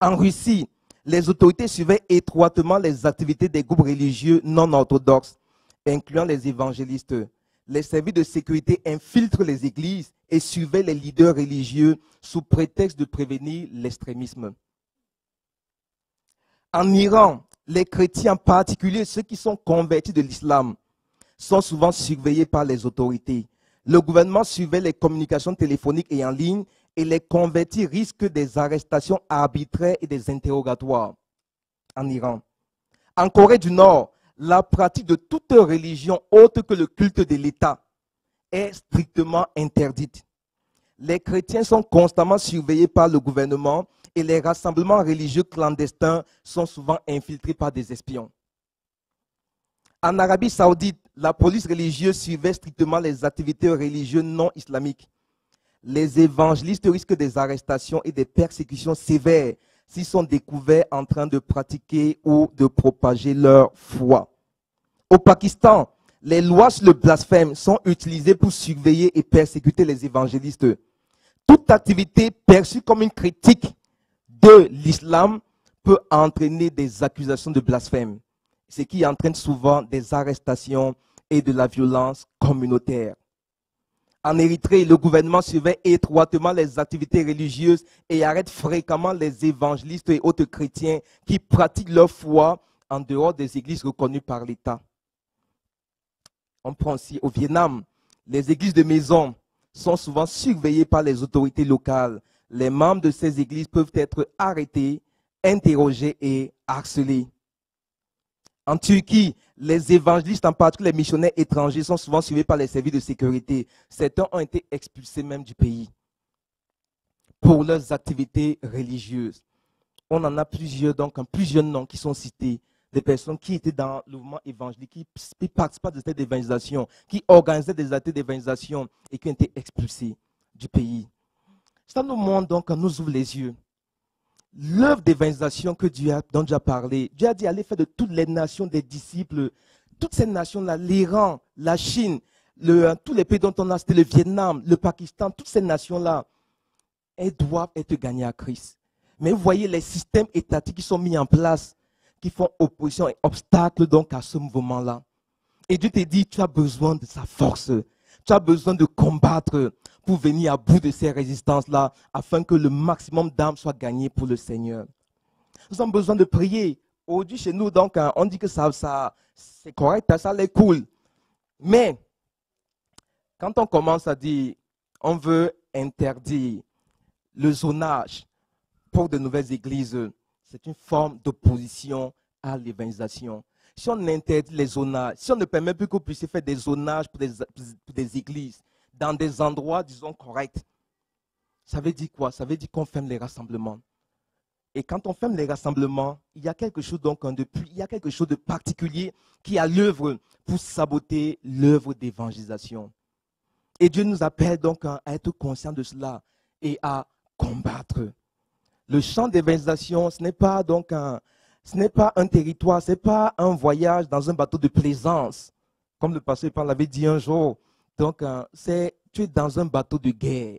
En Russie, Les autorités surveillent étroitement les activités des groupes religieux non orthodoxes, incluant les évangélistes. Les services de sécurité infiltrent les églises et surveillent les leaders religieux sous prétexte de prévenir l'extrémisme. En Iran, les chrétiens, en particulier ceux qui sont convertis de l'islam, sont souvent surveillés par les autorités. Le gouvernement surveille les communications téléphoniques et en ligne et les convertis risquent des arrestations arbitraires et des interrogatoires en Iran. En Corée du Nord, la pratique de toute religion autre que le culte de l'État est strictement interdite. Les chrétiens sont constamment surveillés par le gouvernement et les rassemblements religieux clandestins sont souvent infiltrés par des espions. En Arabie Saoudite, la police religieuse surveille strictement les activités religieuses non islamiques. Les évangélistes risquent des arrestations et des persécutions sévères s'ils sont découverts en train de pratiquer ou de propager leur foi. Au Pakistan, les lois sur le blasphème sont utilisées pour surveiller et persécuter les évangélistes. Toute activité perçue comme une critique de l'islam peut entraîner des accusations de blasphème, ce qui entraîne souvent des arrestations et de la violence communautaire. En Érythrée, le gouvernement surveille étroitement les activités religieuses et arrête fréquemment les évangélistes et autres chrétiens qui pratiquent leur foi en dehors des églises reconnues par l'État. On prend aussi au Vietnam, les églises de maison sont souvent surveillées par les autorités locales. Les membres de ces églises peuvent être arrêtés, interrogés et harcelés. En Turquie, les évangélistes, en particulier les missionnaires étrangers, sont souvent suivis par les services de sécurité. Certains ont été expulsés même du pays pour leurs activités religieuses. On en a plusieurs, donc plusieurs noms qui sont cités, des personnes qui étaient dans le mouvement évangélique, qui participaient de cette évangélisation, qui organisaient des actes d'évangélisation et qui ont été expulsés du pays. Ça nous montre donc, nous ouvre les yeux. L'œuvre d'évangélisation dont Dieu a parlé, Dieu a dit allez faire de toutes les nations des disciples, toutes ces nations-là, l'Iran, la Chine, tous les pays dont on a cité, le Vietnam, le Pakistan, toutes ces nations-là, elles doivent être gagnées à Christ. Mais vous voyez les systèmes étatiques qui sont mis en place, qui font opposition et obstacle donc à ce mouvement-là. Et Dieu te dit, tu as besoin de sa force, tu as besoin de combattre pour venir à bout de ces résistances-là, afin que le maximum d'âmes soit gagné pour le Seigneur. Nous avons besoin de prier. Aujourd'hui, chez nous, donc, on dit que ça c'est correct, ça l'est cool. Mais, quand on commence à dire, on veut interdire le zonage pour de nouvelles églises, c'est une forme d'opposition à l'évangélisation. Si on interdit les zonages, si on ne permet plus que vous puissiez faire des zonages pour des églises, dans des endroits, disons, corrects, ça veut dire quoi? Ça veut dire qu'on ferme les rassemblements. Et quand on ferme les rassemblements, il y a quelque chose donc il y a quelque chose de particulier qui est à l'œuvre pour saboter l'œuvre d'évangélisation. Et Dieu nous appelle donc à être conscients de cela et à combattre. Le champ d'évangélisation, ce n'est pas donc un territoire, ce n'est pas un voyage dans un bateau de plaisance, comme le pasteur Paul l'avait dit un jour. Donc, tu es dans un bateau de guerre.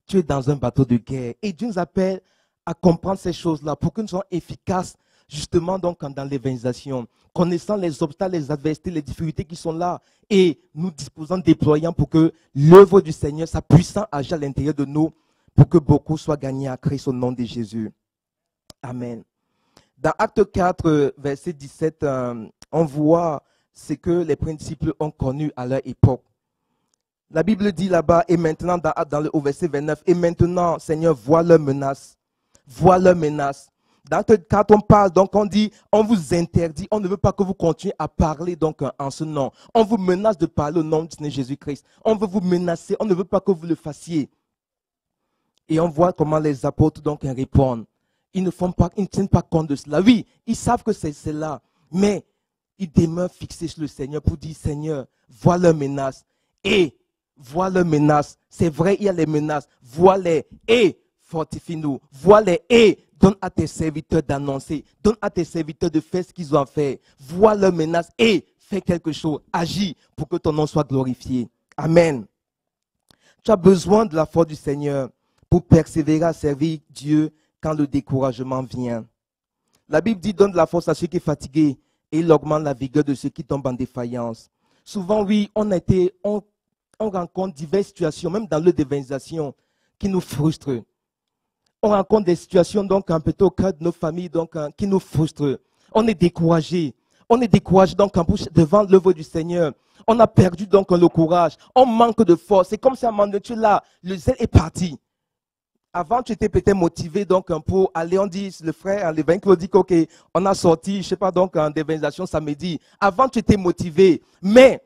Tu es dans un bateau de guerre. Et Dieu nous appelle à comprendre ces choses-là pour que nous soyons efficaces, justement, donc, dans l'évangélisation, connaissant les obstacles, les adversités, les difficultés qui sont là et nous disposant, déployant pour que l'œuvre du Seigneur, sa puissance agisse à l'intérieur de nous pour que beaucoup soient gagnés à Christ au nom de Jésus. Amen. Dans Acte 4, verset 17, on voit ce que les principes ont connu à leur époque. La Bible dit là-bas, et maintenant, au verset 29, et maintenant, Seigneur, vois leurs menaces. Vois leurs menaces. Dans Acte 4, on parle, donc on dit, on vous interdit, on ne veut pas que vous continuiez à parler donc en ce nom. On vous menace de parler au nom du Seigneur Jésus-Christ. On veut vous menacer, on ne veut pas que vous le fassiez. Et on voit comment les apôtres donc répondent. Ils ne tiennent pas compte de cela. Oui, ils savent que c'est cela, mais ils demeurent fixés sur le Seigneur pour dire, Seigneur, vois leurs menaces et vois leurs menaces. C'est vrai, il y a les menaces. Vois-les et fortifie-nous. Vois-les et donne à tes serviteurs d'annoncer. Donne à tes serviteurs de faire ce qu'ils ont à faire. Vois leurs menaces et fais quelque chose. Agis pour que ton nom soit glorifié. Amen. Tu as besoin de la force du Seigneur pour persévérer à servir Dieu quand le découragement vient. La Bible dit, donne de la force à ceux qui sont fatigués et il augmente la vigueur de ceux qui tombent en défaillance. Souvent, oui, on rencontre diverses situations, même dans l'évangélisation, qui nous frustrent. On rencontre des situations, donc, un peu au cas de nos familles, donc, qui nous frustrent. On est découragé. On est découragé, donc, devant l'œuvre du Seigneur. On a perdu, donc, le courage. On manque de force. C'est comme si à un moment donné, tu es là, le zèle est parti. Avant, tu étais peut-être motivé, donc, pour aller, on dit, le frère, l'évangile dit OK, on a sorti, je sais pas, donc, en d'évangélisation samedi. Avant, tu étais motivé. Mais,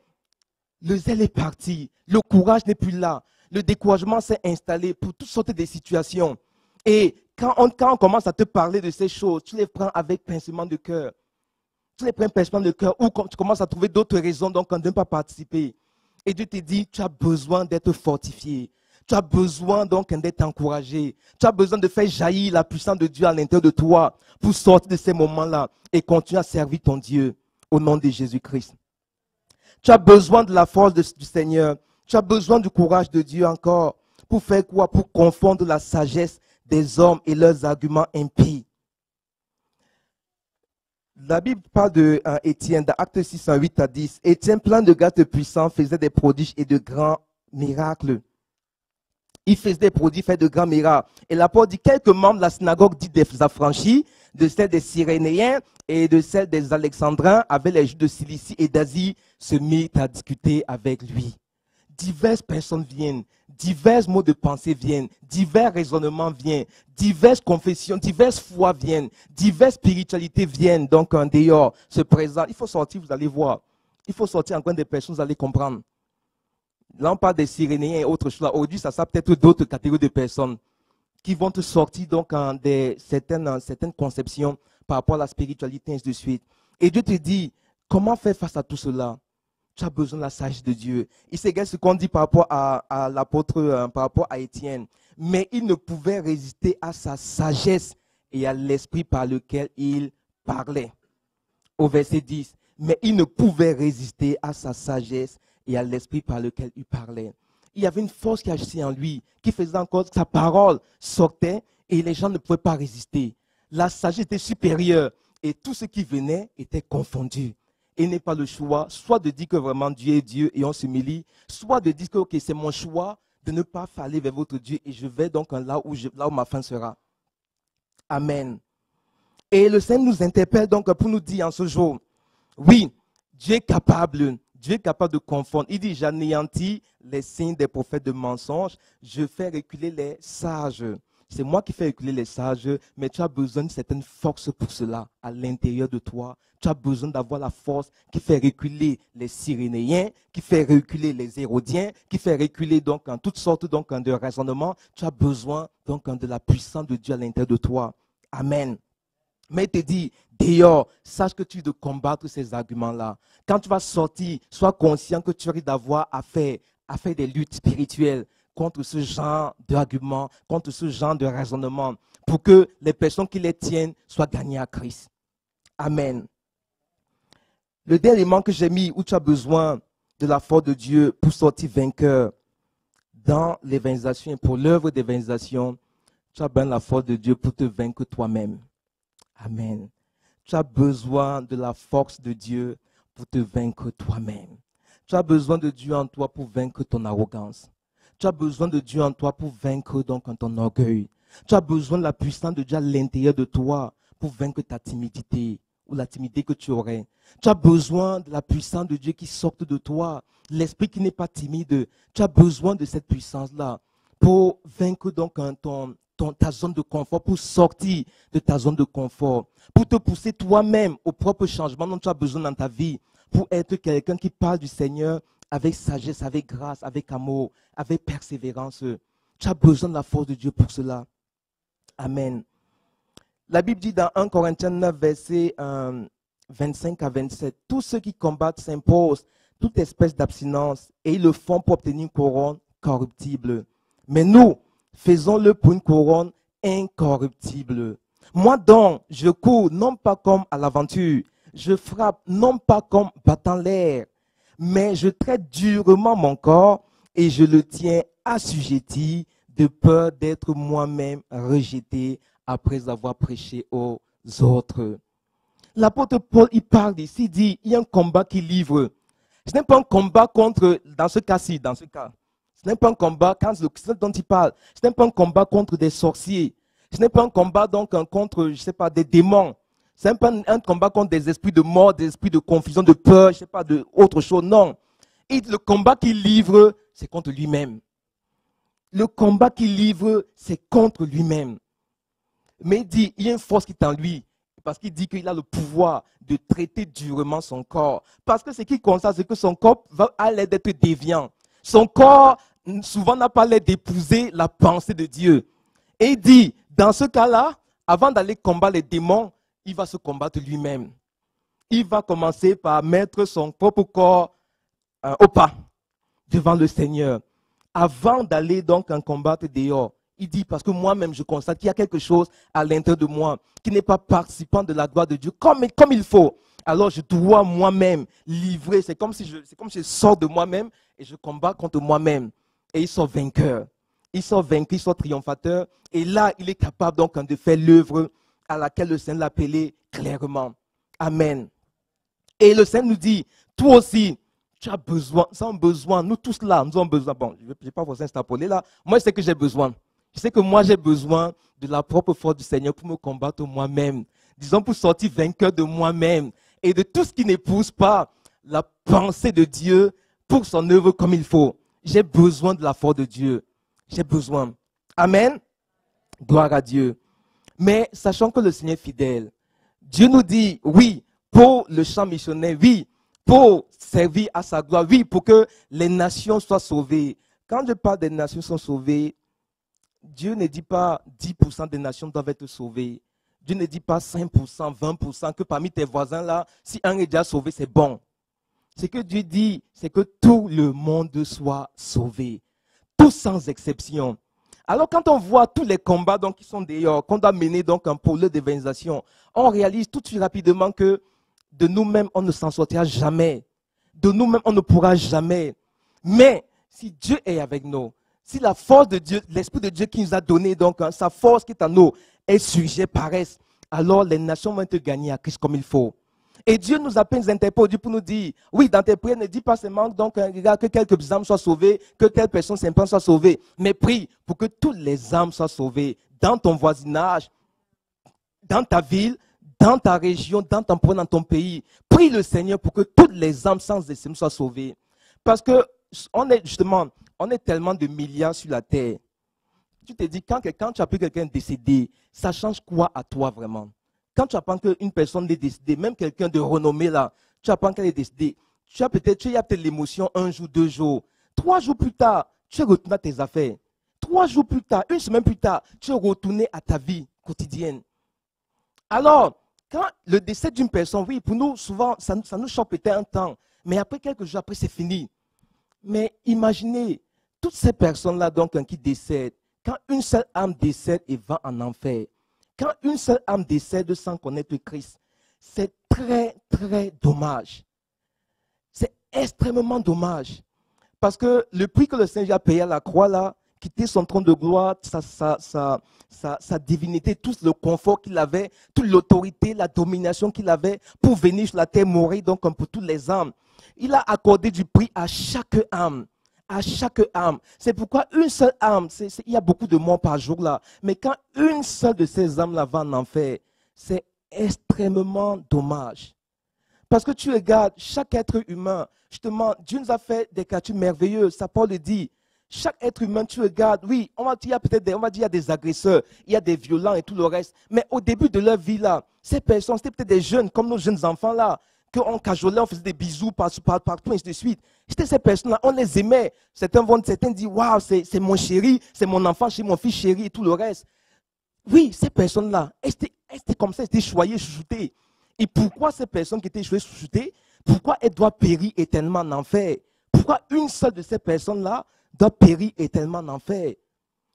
le zèle est parti. Le courage n'est plus là. Le découragement s'est installé pour toutes sortes de situations. Et quand on commence à te parler de ces choses, tu les prends avec pincement de cœur. Tu les prends pincement de cœur ou tu commences à trouver d'autres raisons donc, de ne pas participer. Et Dieu te dit, tu as besoin d'être fortifié. Tu as besoin donc d'être encouragé. Tu as besoin de faire jaillir la puissance de Dieu à l'intérieur de toi pour sortir de ces moments-là et continuer à servir ton Dieu au nom de Jésus-Christ. Tu as besoin de la force du Seigneur. Tu as besoin du courage de Dieu encore. Pour faire quoi? Pour confondre la sagesse des hommes et leurs arguments impies. La Bible parle de Étienne, dans Actes 6, 8 à 10. Étienne, plein de grâce puissant, faisait des prodiges et de grands miracles. Il faisait des prodiges, fait de grands miracles. Et l'apôtre dit, quelques membres de la synagogue dite des affranchis, de celle des Cyrénéens et de celle des Alexandrins, avec les Juifs de Cilicie et d'Asie, se mirent à discuter avec lui. Diverses personnes viennent, divers mots de pensée viennent, divers raisonnements viennent, diverses confessions, diverses foi viennent, diverses spiritualités viennent. Donc, en dehors, se présente. Il faut sortir, vous allez voir. Il faut sortir en coin des personnes, vous allez comprendre. Là, on parle des Cyrénéens et autres choses. Aujourd'hui, ça sera peut-être d'autres catégories de personnes qui vont te sortir donc en certaines conceptions par rapport à la spiritualité, ainsi de suite. Et Dieu te dit, comment faire face à tout cela? Tu as besoin de la sagesse de Dieu. Il sait ce qu'on dit par rapport à l'apôtre, par rapport à Étienne. Mais il ne pouvait résister à sa sagesse et à l'esprit par lequel il parlait. Au verset 10. Mais il ne pouvait résister à sa sagesse et à l'esprit par lequel il parlait. Il y avait une force qui agissait en lui, qui faisait encore que sa parole sortait et les gens ne pouvaient pas résister. La sagesse était supérieure et tout ce qui venait était confondu. Il n'est pas le choix, soit de dire que vraiment Dieu est Dieu et on s'humilie, soit de dire que okay, c'est mon choix de ne pas aller vers votre Dieu et je vais donc là où ma fin sera. Amen. Et le Seigneur nous interpelle donc pour nous dire en ce jour, oui, Dieu est capable de confondre. Il dit, j'anéantis les signes des prophètes de mensonges, je fais reculer les sages. C'est moi qui fais reculer les sages, mais tu as besoin d'une certaine force pour cela à l'intérieur de toi. Tu as besoin d'avoir la force qui fait reculer les Cyrénéens, qui fait reculer les Hérodiens, qui fait reculer donc en toutes sortes donc, de raisonnements. Tu as besoin donc de la puissance de Dieu à l'intérieur de toi. Amen. Mais il te dit, d'ailleurs, sache que tu dois combattre ces arguments-là. Quand tu vas sortir, sois conscient que tu risques d'avoir à faire des luttes spirituelles contre ce genre d'arguments, contre ce genre de raisonnement, pour que les personnes qui les tiennent soient gagnées à Christ. Amen. Le dernier élément que j'ai mis où tu as besoin de la force de Dieu pour sortir vainqueur dans l'évangélisation et pour l'œuvre d'évangélisation, tu as besoin de la force de Dieu pour te vaincre toi-même. Amen. Tu as besoin de la force de Dieu pour te vaincre toi-même. Tu as besoin de Dieu en toi pour vaincre ton arrogance. Tu as besoin de Dieu en toi pour vaincre donc ton orgueil. Tu as besoin de la puissance de Dieu à l'intérieur de toi pour vaincre ta timidité ou la timidité que tu aurais. Tu as besoin de la puissance de Dieu qui sorte de toi, l'esprit qui n'est pas timide. Tu as besoin de cette puissance-là pour vaincre donc ta zone de confort, pour sortir de ta zone de confort, pour te pousser toi-même au propre changement dont tu as besoin dans ta vie, pour être quelqu'un qui parle du Seigneur avec sagesse, avec grâce, avec amour, avec persévérance. Tu as besoin de la force de Dieu pour cela. Amen. La Bible dit dans 1 Corinthiens 9, versets 25 à 27, tous ceux qui combattent s'imposent toute espèce d'abstinence et ils le font pour obtenir une couronne corruptible. Mais nous, faisons-le pour une couronne incorruptible. Moi donc, je cours non pas comme à l'aventure, je frappe non pas comme battant l'air, mais je traite durement mon corps et je le tiens assujetti de peur d'être moi-même rejeté après avoir prêché aux autres. L'apôtre Paul, il parle ici, il dit, il y a un combat qui livre. Ce n'est pas un combat contre, dans ce cas-ci, dans ce cas. Ce n'est pas un combat, quand ce dont il parle, ce n'est pas un combat contre des sorciers. Ce n'est pas un combat donc contre, je ne sais pas, des démons. Ce n'est pas un combat contre des esprits de mort, des esprits de confusion, de peur, je ne sais pas, de autre chose. Non. Et le combat qu'il livre, c'est contre lui-même. Le combat qu'il livre, c'est contre lui-même. Mais il dit, il y a une force qui est en lui. Parce qu'il dit qu'il a le pouvoir de traiter durement son corps. Parce que ce qu'il constate, c'est que son corps a l'air d'être déviant. Son corps, souvent, n'a pas l'air d'épouser la pensée de Dieu. Et il dit, dans ce cas-là, avant d'aller combattre les démons, il va se combattre lui-même. Il va commencer par mettre son propre corps au pas devant le Seigneur. Avant d'aller donc en combattre dehors. Il dit, parce que moi-même, je constate qu'il y a quelque chose à l'intérieur de moi qui n'est pas participant de la gloire de Dieu comme il faut. Alors, je dois moi-même livrer. C'est comme si je sors de moi-même et je combats contre moi-même. Et il sort vainqueur. Il sort vainqueur, il sort triomphateur. Et là, il est capable donc de faire l'œuvre à laquelle le Seigneur l'a appelé clairement. Amen. Et le Seigneur nous dit, toi aussi, tu as besoin, nous tous là, nous avons besoin. Bon, je ne vais pas vous extrapoler là. Moi, je sais que j'ai besoin. Je sais que moi, j'ai besoin de la propre force du Seigneur pour me combattre moi-même. Disons, pour sortir vainqueur de moi-même et de tout ce qui n'épouse pas la pensée de Dieu pour son œuvre comme il faut. J'ai besoin de la force de Dieu. J'ai besoin. Amen. Gloire à Dieu. Mais sachant que le Seigneur est fidèle, Dieu nous dit, oui, pour le champ missionnaire, oui, pour servir à sa gloire, oui, pour que les nations soient sauvées. Quand je parle des nations sont sauvées, Dieu ne dit pas 10% des nations doivent être sauvées. Dieu ne dit pas 5%, 20%, que parmi tes voisins là, si un est déjà sauvé, c'est bon. Ce que Dieu dit, c'est que tout le monde soit sauvé. Tout sans exception. Alors quand on voit tous les combats donc, qui sont dehors, qu'on doit mener donc un pôle d'évangélisation, on réalise tout de suite rapidement que de nous-mêmes, on ne s'en sortira jamais. De nous-mêmes, on ne pourra jamais. Mais si Dieu est avec nous, si la force de Dieu, l'Esprit de Dieu qui nous a donné, donc sa force qui est en nous, est sujet, paresse, alors les nations vont être gagnées à Christ comme il faut. Et Dieu nous appelle, nous interpelle pour nous dire, oui, dans tes prières, ne dis pas seulement donc, que quelques âmes soient sauvées, que telle personne simplement soit sauvée, mais prie pour que toutes les âmes soient sauvées dans ton voisinage, dans ta ville, dans ta région, dans ton pays. Prie le Seigneur pour que toutes les âmes sans exception soient sauvées. Parce que on est tellement de milliards sur la terre. Tu te dis, quand tu as pris quelqu'un décédé, ça change quoi à toi vraiment? Quand tu apprends qu'une personne est décédée, même quelqu'un de renommé là, tu apprends qu'elle est décédée, tu as peut-être l'émotion un jour, 2 jours. 3 jours plus tard, tu es retourné à tes affaires. 3 jours plus tard, 1 semaine plus tard, tu es retourné à ta vie quotidienne. Alors, quand le décès d'une personne, oui, pour nous, souvent, ça nous choque peut-être un temps, mais après quelques jours, après, c'est fini. Mais imaginez, toutes ces personnes-là, donc, qui décèdent, quand une seule âme décède et va en enfer, quand une seule âme décède sans connaître Christ, c'est très, très dommage. C'est extrêmement dommage. Parce que le prix que le Seigneur a payé à la croix, là, quitter son trône de gloire, sa divinité, tout le confort qu'il avait, toute l'autorité, la domination qu'il avait pour venir sur la terre mourir, donc comme pour toutes les âmes. Il a accordé du prix à chaque âme. À chaque âme. C'est pourquoi une seule âme, il y a beaucoup de morts par jour là, mais quand une seule de ces âmes là va en enfer, c'est extrêmement dommage. Parce que tu regardes chaque être humain, justement, Dieu nous a fait des créatures merveilleuses, sa parole le dit. Chaque être humain, tu regardes, oui, on va dire il y a des agresseurs, il y a des violents et tout le reste, mais au début de leur vie là, ces personnes, c'était peut-être des jeunes, comme nos jeunes enfants là, qu'on cajolait, on faisait des bisous partout, ainsi de suite. C'était ces personnes-là, on les aimait. Certains disent, waouh, c'est mon chéri, c'est mon enfant, c'est mon fils chéri et tout le reste. Oui, ces personnes-là, elles étaient comme ça, elles étaient choyées, chouchoutées. Et pourquoi ces personnes qui étaient choyées, chouchoutées, pourquoi elles doivent périr éternellement en enfer? Pourquoi une seule de ces personnes-là doit périr éternellement en enfer?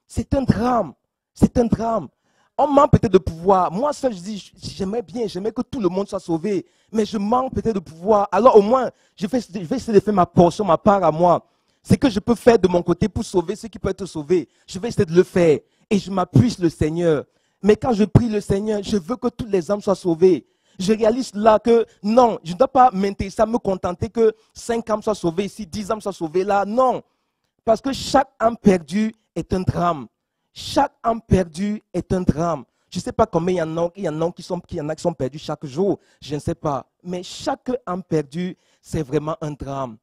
C'est un drame. C'est un drame. On manque peut-être de pouvoir. Moi seul, je dis, j'aimerais que tout le monde soit sauvé. Mais je manque peut-être de pouvoir. Alors au moins, je vais essayer de faire ma portion, ma part à moi. Ce que je peux faire de mon côté pour sauver ceux qui peuvent être sauvés. Je vais essayer de le faire. Et je m'appuie sur le Seigneur. Mais quand je prie le Seigneur, je veux que toutes les âmes soient sauvées. Je réalise là que non, je ne dois pas m'intéresser à me contenter que 5 âmes soient sauvées ici, 10 âmes soient sauvées là. Non. Parce que chaque âme perdue est un drame. Chaque âme perdue est un drame. Je ne sais pas combien il y en a qui sont perdus chaque jour. Je ne sais pas. Mais chaque âme perdue, c'est vraiment un drame.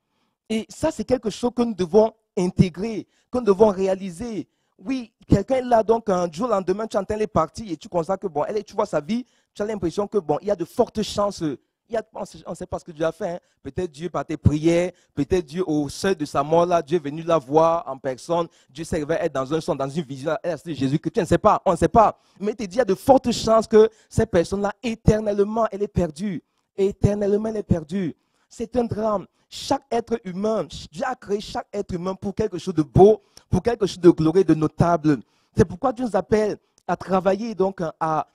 Et ça, c'est quelque chose que nous devons intégrer, que nous devons réaliser. Oui, quelqu'un est là, donc un jour, le lendemain, tu entends les parties et tu constates que, bon, tu vois sa vie, tu as l'impression que, bon, il y a de fortes chances. On ne sait pas ce que Dieu a fait. Hein. Peut-être Dieu, par tes prières, peut-être Dieu, au seuil de sa mort, là, Dieu est venu la voir en personne. Dieu s'est révélé être dans un son, dans une vision. Elle a dit Jésus, que tu ne sais pas, on ne sait pas. Mais il dit, il y a de fortes chances que cette personne-là, éternellement, elle est perdue. Éternellement, elle est perdue. C'est un drame. Chaque être humain, Dieu a créé chaque être humain pour quelque chose de beau, pour quelque chose de glorieux, de notable. C'est pourquoi Dieu nous appelle à travailler, donc à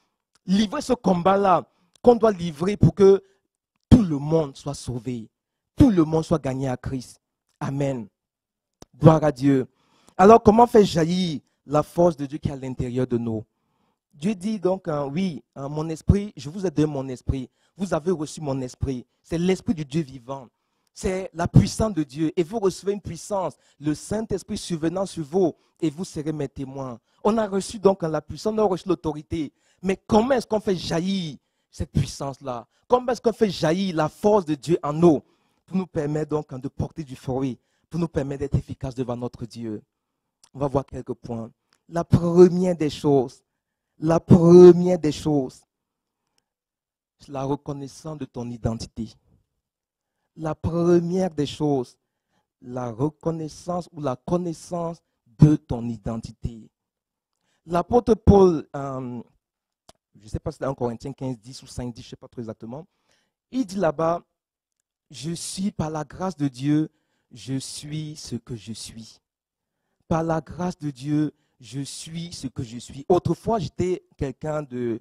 livrer ce combat-là qu'on doit livrer pour que tout le monde soit sauvé, tout le monde soit gagné à Christ. Amen. Gloire à Dieu. Alors, comment faire jaillir la force de Dieu qui est à l'intérieur de nous? Dieu dit donc, oui, mon esprit, je vous ai donné mon esprit. Vous avez reçu mon esprit. C'est l'esprit du Dieu vivant. C'est la puissance de Dieu. Et vous recevez une puissance, le Saint-Esprit survenant sur vous, et vous serez mes témoins. On a reçu donc la puissance, on a reçu l'autorité. Mais comment est-ce qu'on fait jaillir cette puissance-là? Comment est-ce qu'on fait jaillir la force de Dieu en nous pour nous permettre donc de porter du fruit, pour nous permettre d'être efficaces devant notre Dieu? On va voir quelques points. La première des choses, c'est la reconnaissance de ton identité. La première des choses, la reconnaissance ou la connaissance de ton identité. L'apôtre Paul, je ne sais pas si c'est en Corinthiens 15, 10 ou 5, 10, je ne sais pas trop exactement, il dit là-bas, je suis par la grâce de Dieu, je suis ce que je suis. Par la grâce de Dieu, je suis ce que je suis. Autrefois, j'étais quelqu'un de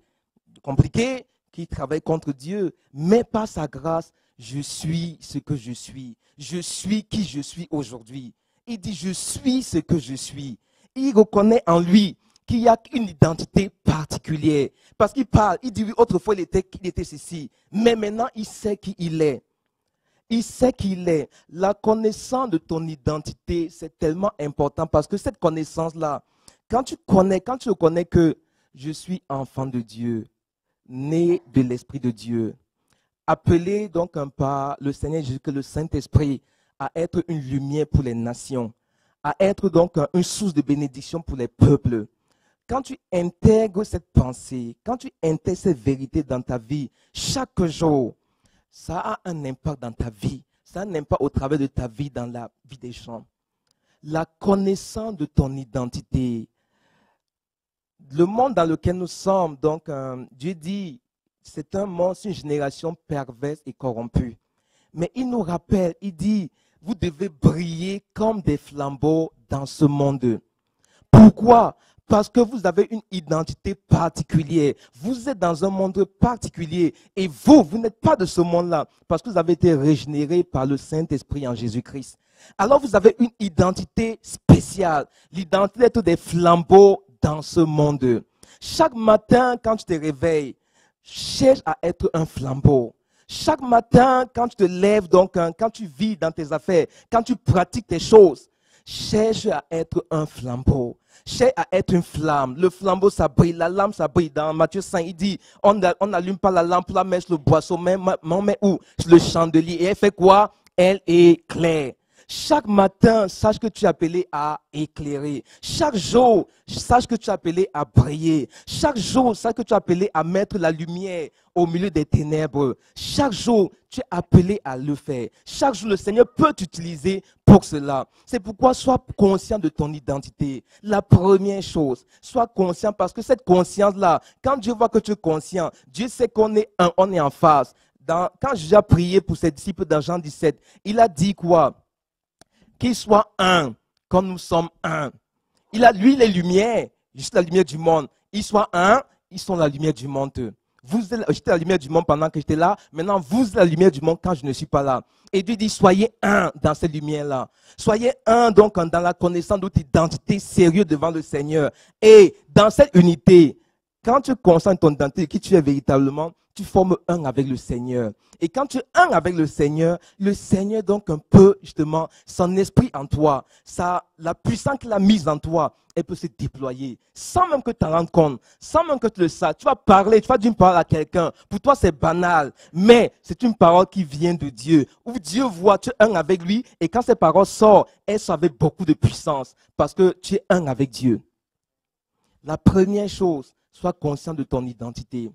compliqué, qui travaille contre Dieu, mais par sa grâce, je suis ce que je suis. Je suis qui je suis aujourd'hui. Il dit, je suis ce que je suis. Il reconnaît en lui qu'il y a une identité particulière. Parce qu'il parle, il dit, oui, autrefois, il était ceci. Mais maintenant, il sait qui il est. Il sait qui il est. La connaissance de ton identité, c'est tellement important parce que cette connaissance-là, quand tu reconnais que je suis enfant de Dieu, né de l'Esprit de Dieu, appelé donc par le Seigneur Jésus, que le Saint-Esprit, à être une lumière pour les nations, à être donc une source de bénédiction pour les peuples. Quand tu intègres cette pensée, quand tu intègres cette vérité dans ta vie, chaque jour, ça a un impact dans ta vie. Ça a un impact au travers de ta vie, dans la vie des gens. La connaissance de ton identité. Le monde dans lequel nous sommes, donc, Dieu dit, c'est un monde, c'est une génération perverse et corrompue. Mais il nous rappelle, il dit, vous devez briller comme des flambeaux dans ce monde. Pourquoi? Parce que vous avez une identité particulière. Vous êtes dans un monde particulier. Et vous n'êtes pas de ce monde-là. Parce que vous avez été régénéré par le Saint-Esprit en Jésus-Christ. Alors vous avez une identité spéciale. L'identité d'être des flambeaux dans ce monde. Chaque matin, quand tu te réveilles, cherche à être un flambeau. Chaque matin, quand tu te lèves, donc, quand tu vis dans tes affaires, quand tu pratiques tes choses, cherche à être un flambeau. Cherche à être une flamme. Le flambeau, ça brille. La lampe, ça brille. Dans Matthieu 5, il dit, on n'allume pas la lampe, la met sur le boisseau, mais on met où? Sur le chandelier. Et elle fait quoi? Elle éclaire. Chaque matin, sache que tu es appelé à éclairer. Chaque jour, sache que tu es appelé à briller. Chaque jour, sache que tu es appelé à mettre la lumière au milieu des ténèbres. Chaque jour, tu es appelé à le faire. Chaque jour, le Seigneur peut t'utiliser pour cela. C'est pourquoi sois conscient de ton identité. La première chose, sois conscient parce que cette conscience-là, quand Dieu voit que tu es conscient, Dieu sait qu'on est en face. Quand Jésus a prié pour ses disciples dans Jean 17, il a dit quoi? Qu'ils soient un, comme nous sommes un. Lui, il est lumière, juste la lumière du monde. Ils soient un, ils sont la lumière du monde. J'étais la lumière du monde pendant que j'étais là. Maintenant, vous êtes la lumière du monde quand je ne suis pas là. Et Dieu dit, soyez un dans cette lumière-là. Soyez un, donc, dans la connaissance de votre identité sérieuse devant le Seigneur. Et dans cette unité, quand tu consens ton identité, qui tu es véritablement, tu formes un avec le Seigneur. Et quand tu es un avec le Seigneur donc un peu justement son esprit en toi, la puissance qu'il a mise en toi, elle peut se déployer sans même que tu t'en rendes compte, sans même que tu le saches. Tu vas parler, tu vas dire une parole à quelqu'un. Pour toi, c'est banal, mais c'est une parole qui vient de Dieu. Où Dieu voit, tu es un avec lui, et quand ces paroles sortent, elles sont avec beaucoup de puissance parce que tu es un avec Dieu. La première chose, sois conscient de ton identité.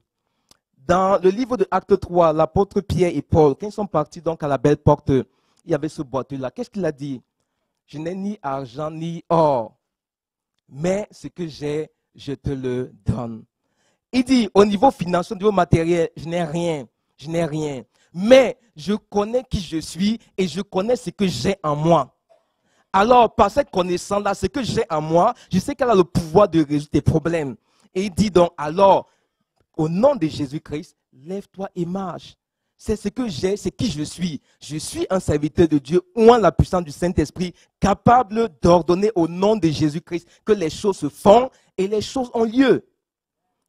Dans le livre de Actes 3, l'apôtre Pierre et Paul, quand ils sont partis donc à la belle porte, il y avait ce boiteux-là. Qu'est-ce qu'il a dit? Je n'ai ni argent ni or, mais ce que j'ai, je te le donne. Il dit, au niveau financier, au niveau matériel, je n'ai rien, mais je connais qui je suis et je connais ce que j'ai en moi. Alors, par cette connaissance-là, ce que j'ai en moi, je sais qu'elle a le pouvoir de résoudre tes problèmes. Et il dit donc, alors, au nom de Jésus-Christ, lève-toi et marche. C'est ce que j'ai, c'est qui je suis. Je suis un serviteur de Dieu, ou en la puissance du Saint-Esprit, capable d'ordonner au nom de Jésus-Christ que les choses se font et les choses ont lieu.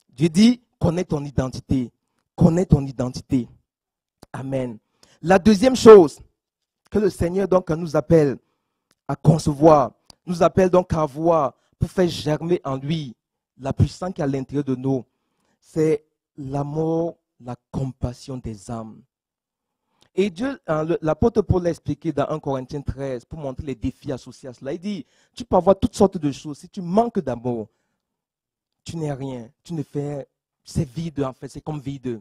Dieu dit, connais ton identité. Connais ton identité. Amen. La deuxième chose que le Seigneur donc nous appelle à concevoir, nous appelle donc à voir pour faire germer en lui la puissance qui est à l'intérieur de nous, c'est l'amour, la compassion des âmes. Et Dieu, l'apôtre Paul l'a expliqué dans 1 Corinthiens 13 pour montrer les défis associés à cela. Il dit, tu peux avoir toutes sortes de choses. Si tu manques d'amour, tu n'es rien. Tu ne fais, c'est vide en fait, c'est comme vide.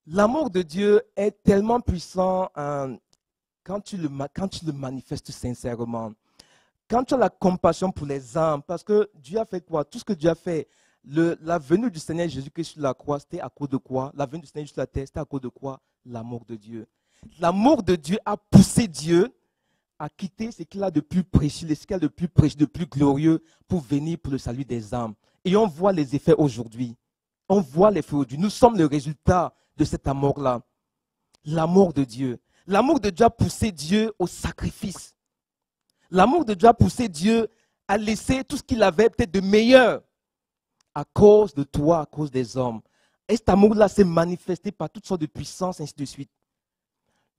L'amour de Dieu est tellement puissant quand tu le manifestes sincèrement. Quand tu as la compassion pour les âmes, parce que Dieu a fait quoi? Tout ce que Dieu a fait, la venue du Seigneur Jésus-Christ sur la croix, c'était à cause de quoi? La venue du Seigneur sur la terre, c'était à cause de quoi? L'amour de Dieu. L'amour de Dieu a poussé Dieu à quitter ce qu'il a de plus précieux, ce qu'il a de plus précieux, de plus glorieux pour venir pour le salut des âmes. Et on voit les effets aujourd'hui. On voit les effets aujourd'hui. Nous sommes le résultat de cet amour-là. L'amour de Dieu. L'amour de Dieu a poussé Dieu au sacrifice. L'amour de Dieu a poussé Dieu à laisser tout ce qu'il avait peut-être de meilleur à cause de toi, à cause des hommes. Et cet amour-là s'est manifesté par toutes sortes de puissances, ainsi de suite.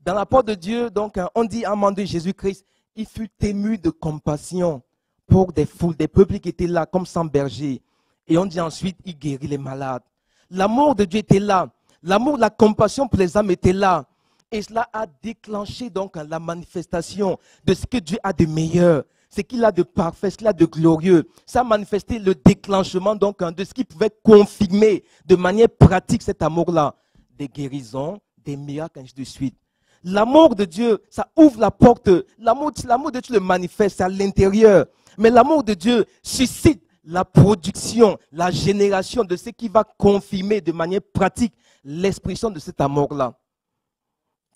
Dans la parole de Dieu, donc, on dit à un moment de Jésus-Christ, il fut ému de compassion pour des foules, des peuples qui étaient là comme sans berger. Et on dit ensuite, il guérit les malades. L'amour de Dieu était là. L'amour, la compassion pour les âmes était là. Et cela a déclenché donc la manifestation de ce que Dieu a de meilleur, ce qu'il a de parfait, ce qu'il a de glorieux. Ça a manifesté le déclenchement donc de ce qui pouvait confirmer de manière pratique cet amour-là. Des guérisons, des miracles, ainsi de suite. L'amour de Dieu, ça ouvre la porte. L'amour de Dieu le manifeste à l'intérieur. Mais l'amour de Dieu suscite la production, la génération de ce qui va confirmer de manière pratique l'expression de cet amour-là.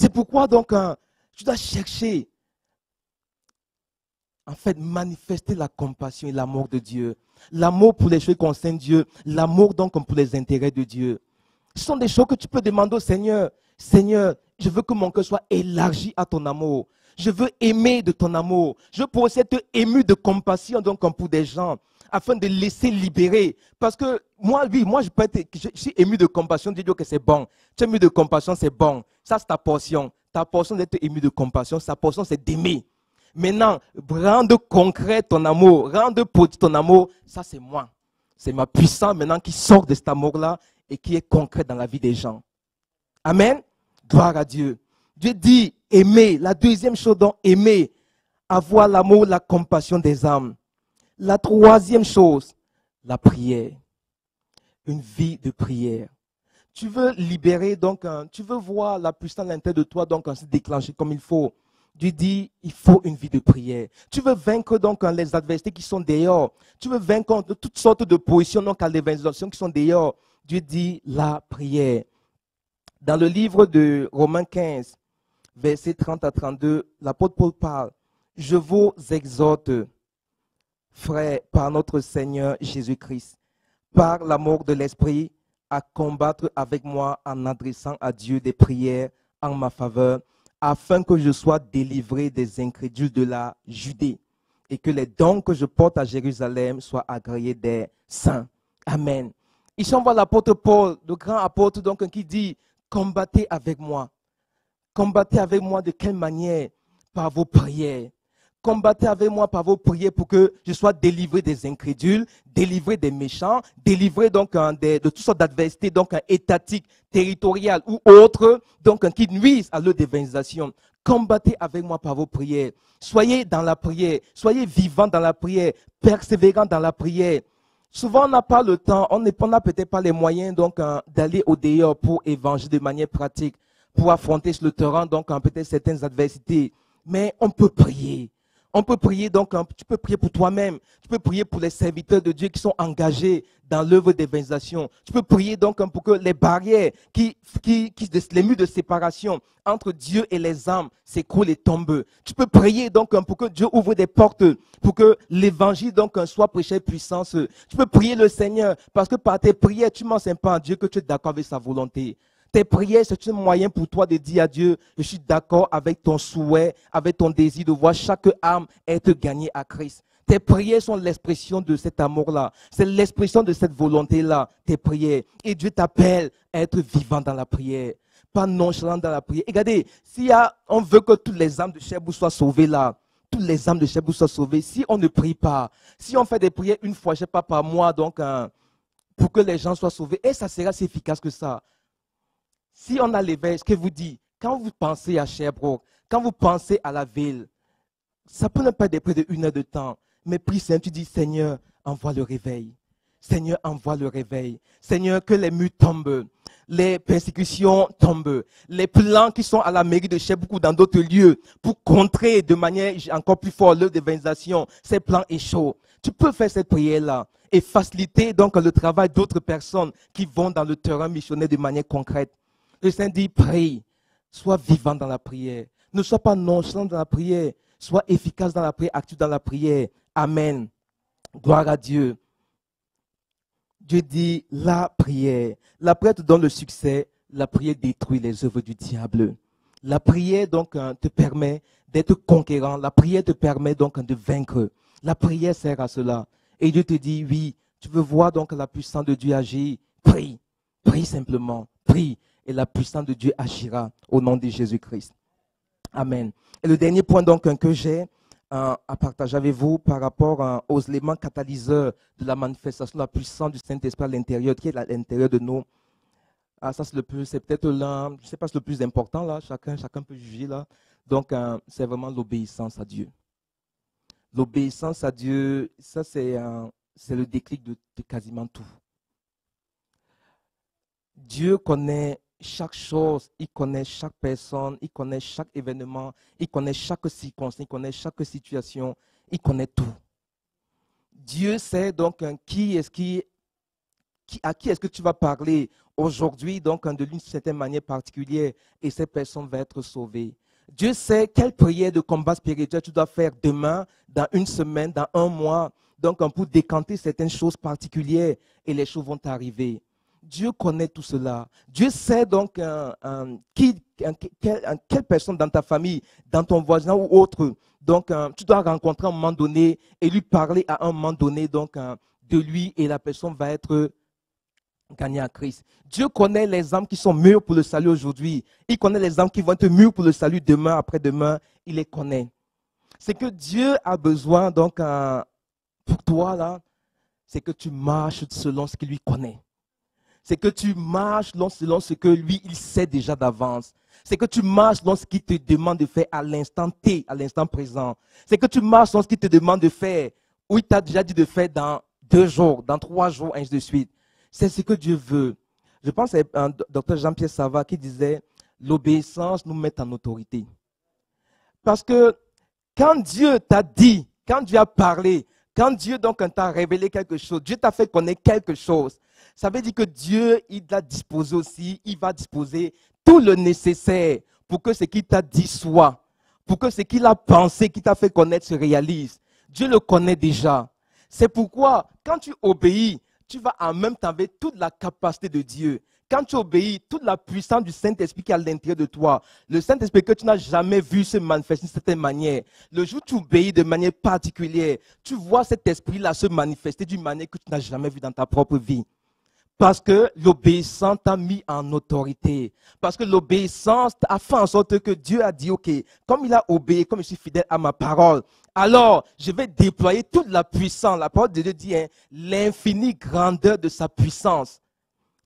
C'est pourquoi donc tu dois chercher, en fait, manifester la compassion et l'amour de Dieu. L'amour pour les choses qui concernent Dieu, l'amour donc pour les intérêts de Dieu. Ce sont des choses que tu peux demander au Seigneur. Seigneur, je veux que mon cœur soit élargi à ton amour. Je veux aimer de ton amour. Je veux aussi être ému de compassion donc pour des gens, afin de laisser libérer. Parce que moi, je suis ému de compassion, Dieu dit que c'est bon. Tu es ému de compassion, c'est bon. Ça, c'est ta portion. Ta portion d'être ému de compassion, sa portion, c'est d'aimer. Maintenant, rendre concret ton amour, rendre positif ton amour, ça, c'est moi. C'est ma puissance maintenant qui sort de cet amour-là et qui est concret dans la vie des gens. Amen. Gloire à Dieu. Dieu dit aimer. La deuxième chose, donc, aimer. Avoir l'amour, la compassion des âmes. La troisième chose, la prière. Une vie de prière. Tu veux libérer, donc, tu veux voir la puissance à l'intérieur de toi, donc, se déclencher comme il faut. Dieu dit, il faut une vie de prière. Tu veux vaincre, donc, les adversités qui sont dehors. Tu veux vaincre de toutes sortes de positions, donc, à l'évangélisation qui sont dehors. Dieu dit, la prière. Dans le livre de Romains 15, versets 30 à 32, l'apôtre Paul parle. Je vous exhorte, frères, par notre Seigneur Jésus-Christ, par l'amour de l'Esprit, à combattre avec moi en adressant à Dieu des prières en ma faveur, afin que je sois délivré des incrédules de la Judée et que les dons que je porte à Jérusalem soient agréés des saints. Amen. Ici, on voit l'apôtre Paul, le grand apôtre, donc, qui dit, combattez avec moi. Combattez avec moi de quelle manière? Par vos prières. Combattez avec moi par vos prières pour que je sois délivré des incrédules, délivré des méchants, délivré donc de toutes sortes d'adversités, donc étatiques, territoriales ou autres, donc qui nuisent à leur d'évangélisation. Combattez avec moi par vos prières. Soyez dans la prière, soyez vivants dans la prière, persévérants dans la prière. Souvent, on n'a pas le temps, on n'a peut-être pas les moyens donc d'aller au dehors pour évangéliser de manière pratique, pour affronter sur le terrain donc peut-être certaines adversités. Mais on peut prier. On peut prier donc, tu peux prier pour toi-même. Tu peux prier pour les serviteurs de Dieu qui sont engagés dans l'œuvre d'évangélisation. Tu peux prier donc pour que les barrières, les murs de séparation entre Dieu et les âmes s'écroulent et tombent. Tu peux prier donc pour que Dieu ouvre des portes, pour que l'évangile donc soit prêché avec puissance. Tu peux prier le Seigneur parce que par tes prières, tu m'enseignes pas à Dieu que tu es d'accord avec sa volonté. Tes prières, c'est un moyen pour toi de dire à Dieu, je suis d'accord avec ton souhait, avec ton désir de voir chaque âme être gagnée à Christ. Tes prières sont l'expression de cet amour-là. C'est l'expression de cette volonté-là, tes prières. Et Dieu t'appelle à être vivant dans la prière, pas nonchalant dans la prière. Et regardez, on veut que toutes les âmes de Cherbourg soient sauvées là, toutes les âmes de Cherbourg soient sauvées. Si on ne prie pas, si on fait des prières une fois, je ne sais pas, par mois, donc pour que les gens soient sauvés, et ça sera si efficace que ça. Si on a l'éveil, ce que vous dites, quand vous pensez à Sherbrooke, quand vous pensez à la ville, ça peut ne pas être près de 1 heure de temps. Mais prie Seigneur, tu dis, Seigneur, envoie le réveil. Seigneur, envoie le réveil. Seigneur, que les murs tombent, les persécutions tombent, les plans qui sont à la mairie de Sherbrooke ou dans d'autres lieux pour contrer de manière encore plus forte l'œuvre d'évangélisation, ces plans échouent. Tu peux faire cette prière-là et faciliter donc le travail d'autres personnes qui vont dans le terrain missionnaire de manière concrète. Le Seigneur dit, prie, sois vivant dans la prière. Ne sois pas nonchalant dans la prière. Sois efficace dans la prière, actif dans la prière. Amen. Gloire à Dieu. Dieu dit, la prière. La prière te donne le succès. La prière détruit les œuvres du diable. La prière donc te permet d'être conquérant. La prière te permet donc de vaincre. La prière sert à cela. Et Dieu te dit, oui, tu veux voir donc la puissance de Dieu agir. Prie. Prie simplement. Prie. Et la puissance de Dieu agira au nom de Jésus-Christ. Amen. Et le dernier point donc que j'ai à partager avec vous par rapport aux éléments catalyseurs de la manifestation de la puissance du Saint-Esprit à l'intérieur, qui est à l'intérieur de nous. Ah, ça c'est peut-être l'un, je ne sais pas si c'est le plus important là, chacun peut juger là. Donc c'est vraiment l'obéissance à Dieu. L'obéissance à Dieu, ça c'est le déclic de quasiment tout. Dieu connaît chaque chose, il connaît chaque personne, il connaît chaque événement, il connaît chaque circonstance, il connaît chaque situation, il connaît tout. Dieu sait donc à qui est-ce que tu vas parler aujourd'hui, donc d'une certaine manière particulière, et cette personne va être sauvée. Dieu sait quelle prière de combat spirituel tu dois faire demain, dans une semaine, dans un mois, donc pour décanter certaines choses particulières, et les choses vont arriver. Dieu connaît tout cela. Dieu sait donc quelle personne dans ta famille, dans ton voisin ou autre, donc tu dois rencontrer à un moment donné et lui parler à un moment donné donc de lui, et la personne va être gagnée à Christ. Dieu connaît les âmes qui sont mûres pour le salut aujourd'hui. Il connaît les âmes qui vont être mûres pour le salut demain, après-demain. Il les connaît. C'est que Dieu a besoin donc pour toi là, c'est que tu marches selon ce qu'il lui connaît. C'est que tu marches selon ce que lui, il sait déjà d'avance. C'est que tu marches selon ce qu'il te demande de faire à l'instant T, à l'instant présent. C'est que tu marches selon ce qu'il te demande de faire, ou il t'a déjà dit de faire dans 2 jours, dans 3 jours, ainsi de suite. C'est ce que Dieu veut. Je pense à un docteur Jean-Pierre Savard qui disait, l'obéissance nous met en autorité. Parce que quand Dieu t'a dit, quand Dieu a parlé, quand Dieu donc t'a révélé quelque chose, Dieu t'a fait connaître quelque chose, ça veut dire que Dieu, il l'a disposé aussi, il va disposer tout le nécessaire pour que ce qu'il t'a dit soit, pour que ce qu'il a pensé, qu'il t'a fait connaître se réalise. Dieu le connaît déjà. C'est pourquoi, quand tu obéis, tu vas en même temps avec toute la capacité de Dieu. Quand tu obéis, toute la puissance du Saint-Esprit qui est à l'intérieur de toi, le Saint-Esprit que tu n'as jamais vu se manifester d'une certaine manière, le jour où tu obéis de manière particulière, tu vois cet esprit-là se manifester d'une manière que tu n'as jamais vue dans ta propre vie. Parce que l'obéissance t'a mis en autorité. Parce que l'obéissance a fait en sorte que Dieu a dit, OK, comme il a obéi, comme je suis fidèle à ma parole, alors je vais déployer toute la puissance. La parole de Dieu dit, hein, l'infinie grandeur de sa puissance.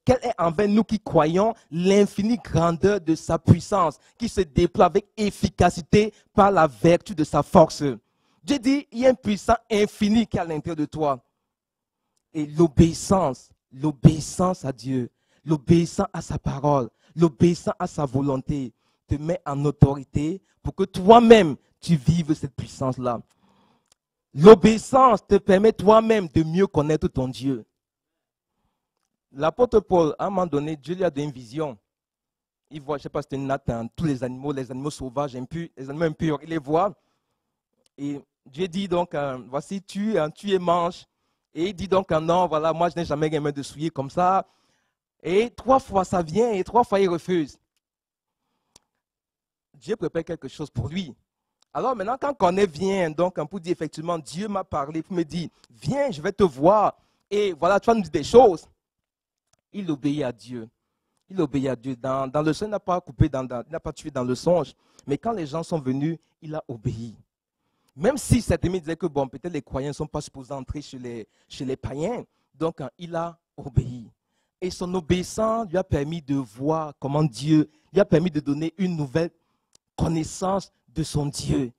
Quelle est envers nous qui croyons l'infinie grandeur de sa puissance, qui se déploie avec efficacité par la vertu de sa force. Dieu dit, il y a une puissance infinie qui est à l'intérieur de toi. Et l'obéissance à Dieu, l'obéissance à sa parole, l'obéissance à sa volonté, te met en autorité pour que toi-même, tu vives cette puissance-là. L'obéissance te permet toi-même de mieux connaître ton Dieu. L'apôtre Paul, à un moment donné, Dieu lui a donné une vision. Il voit, je ne sais pas si c'était Nathan, tous les animaux sauvages, impurs, les animaux impurs, il les voit. Et Dieu dit donc, voici, tu es manche. Et il dit donc, non, voilà, moi je n'ai jamais aimé de souiller comme ça. Et 3 fois ça vient et 3 fois il refuse. Dieu prépare quelque chose pour lui. Alors maintenant, quand Corneille vient, donc, pour dire effectivement, Dieu m'a parlé, pour me dire, viens, je vais te voir. Et voilà, tu vas nous dire des choses. Il obéit à Dieu. Il obéit à Dieu. Dans le songe, il n'a pas coupé, il n'a pas tué dans le songe. Mais quand les gens sont venus, il a obéi. Même si cet ami disait que, bon, peut-être les croyants ne sont pas supposés entrer chez les païens. Donc, il a obéi. Et son obéissance lui a permis de voir comment Dieu, lui a permis de donner une nouvelle connaissance de son Dieu.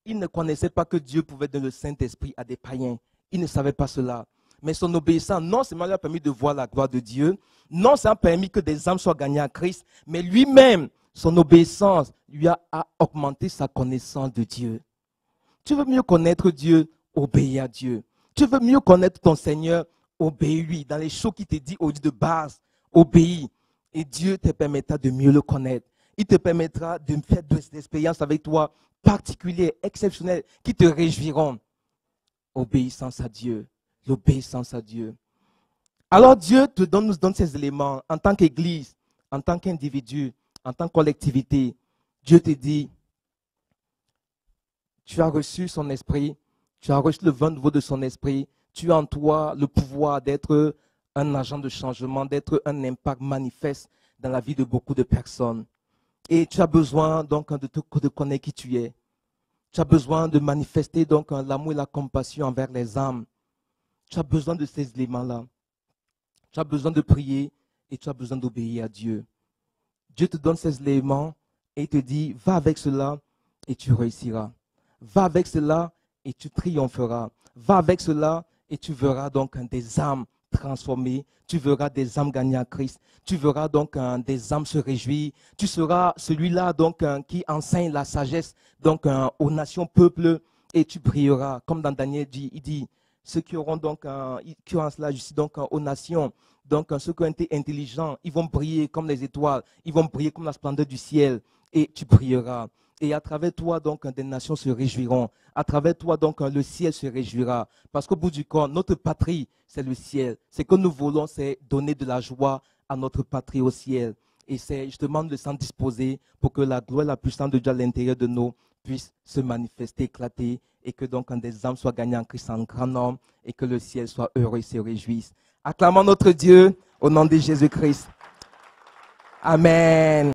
Il ne connaissait pas que Dieu pouvait donner le Saint-Esprit à des païens. Il ne savait pas cela. Mais son obéissance, non seulement lui a permis de voir la gloire de Dieu, non seulement a permis que des âmes soient gagnées à Christ, mais lui-même, son obéissance lui a augmenté sa connaissance de Dieu. Tu veux mieux connaître Dieu, obéis à Dieu. Tu veux mieux connaître ton Seigneur, obéis-lui. Dans les choses qu'il te dit au lieu de base, obéis. Et Dieu te permettra de mieux le connaître. Il te permettra de faire des expériences avec toi particulières, exceptionnelles, qui te réjouiront. Obéissance à Dieu. L'obéissance à Dieu. Alors Dieu nous donne ces éléments en tant qu'Église, en tant qu'individu, en tant que collectivité. Dieu te dit, tu as reçu son esprit, tu as reçu le vin nouveau de son esprit, tu as en toi le pouvoir d'être un agent de changement, d'être un impact manifeste dans la vie de beaucoup de personnes. Et tu as besoin donc de connaître qui tu es. Tu as besoin de manifester donc l'amour et la compassion envers les âmes. Tu as besoin de ces éléments-là. Tu as besoin de prier et tu as besoin d'obéir à Dieu. Dieu te donne ces éléments et il te dit, va avec cela et tu réussiras. Va avec cela et tu triompheras. Va avec cela et tu verras donc des âmes transformées. Tu verras des âmes gagnées à Christ. Tu verras donc des âmes se réjouir. Tu seras celui-là donc qui enseigne la sagesse donc aux nations, peuples, et tu brilleras. Comme dans Daniel dit, il dit, ceux qui auront donc qui auront cela justifie donc aux nations. Donc ceux qui ont été intelligents, ils vont briller comme les étoiles. Ils vont briller comme la splendeur du ciel. Et tu brilleras. Et à travers toi, donc, des nations se réjouiront. À travers toi, donc, le ciel se réjouira. Parce qu'au bout du compte, notre patrie, c'est le ciel. Ce que nous voulons, c'est donner de la joie à notre patrie au ciel. Et c'est justement de s'en disposer pour que la gloire et la puissance de Dieu à l'intérieur de nous puisse se manifester, éclater, et que donc des âmes soient gagnées en Christ en grand nombre, et que le ciel soit heureux et se réjouisse. Acclamons notre Dieu au nom de Jésus-Christ. Amen.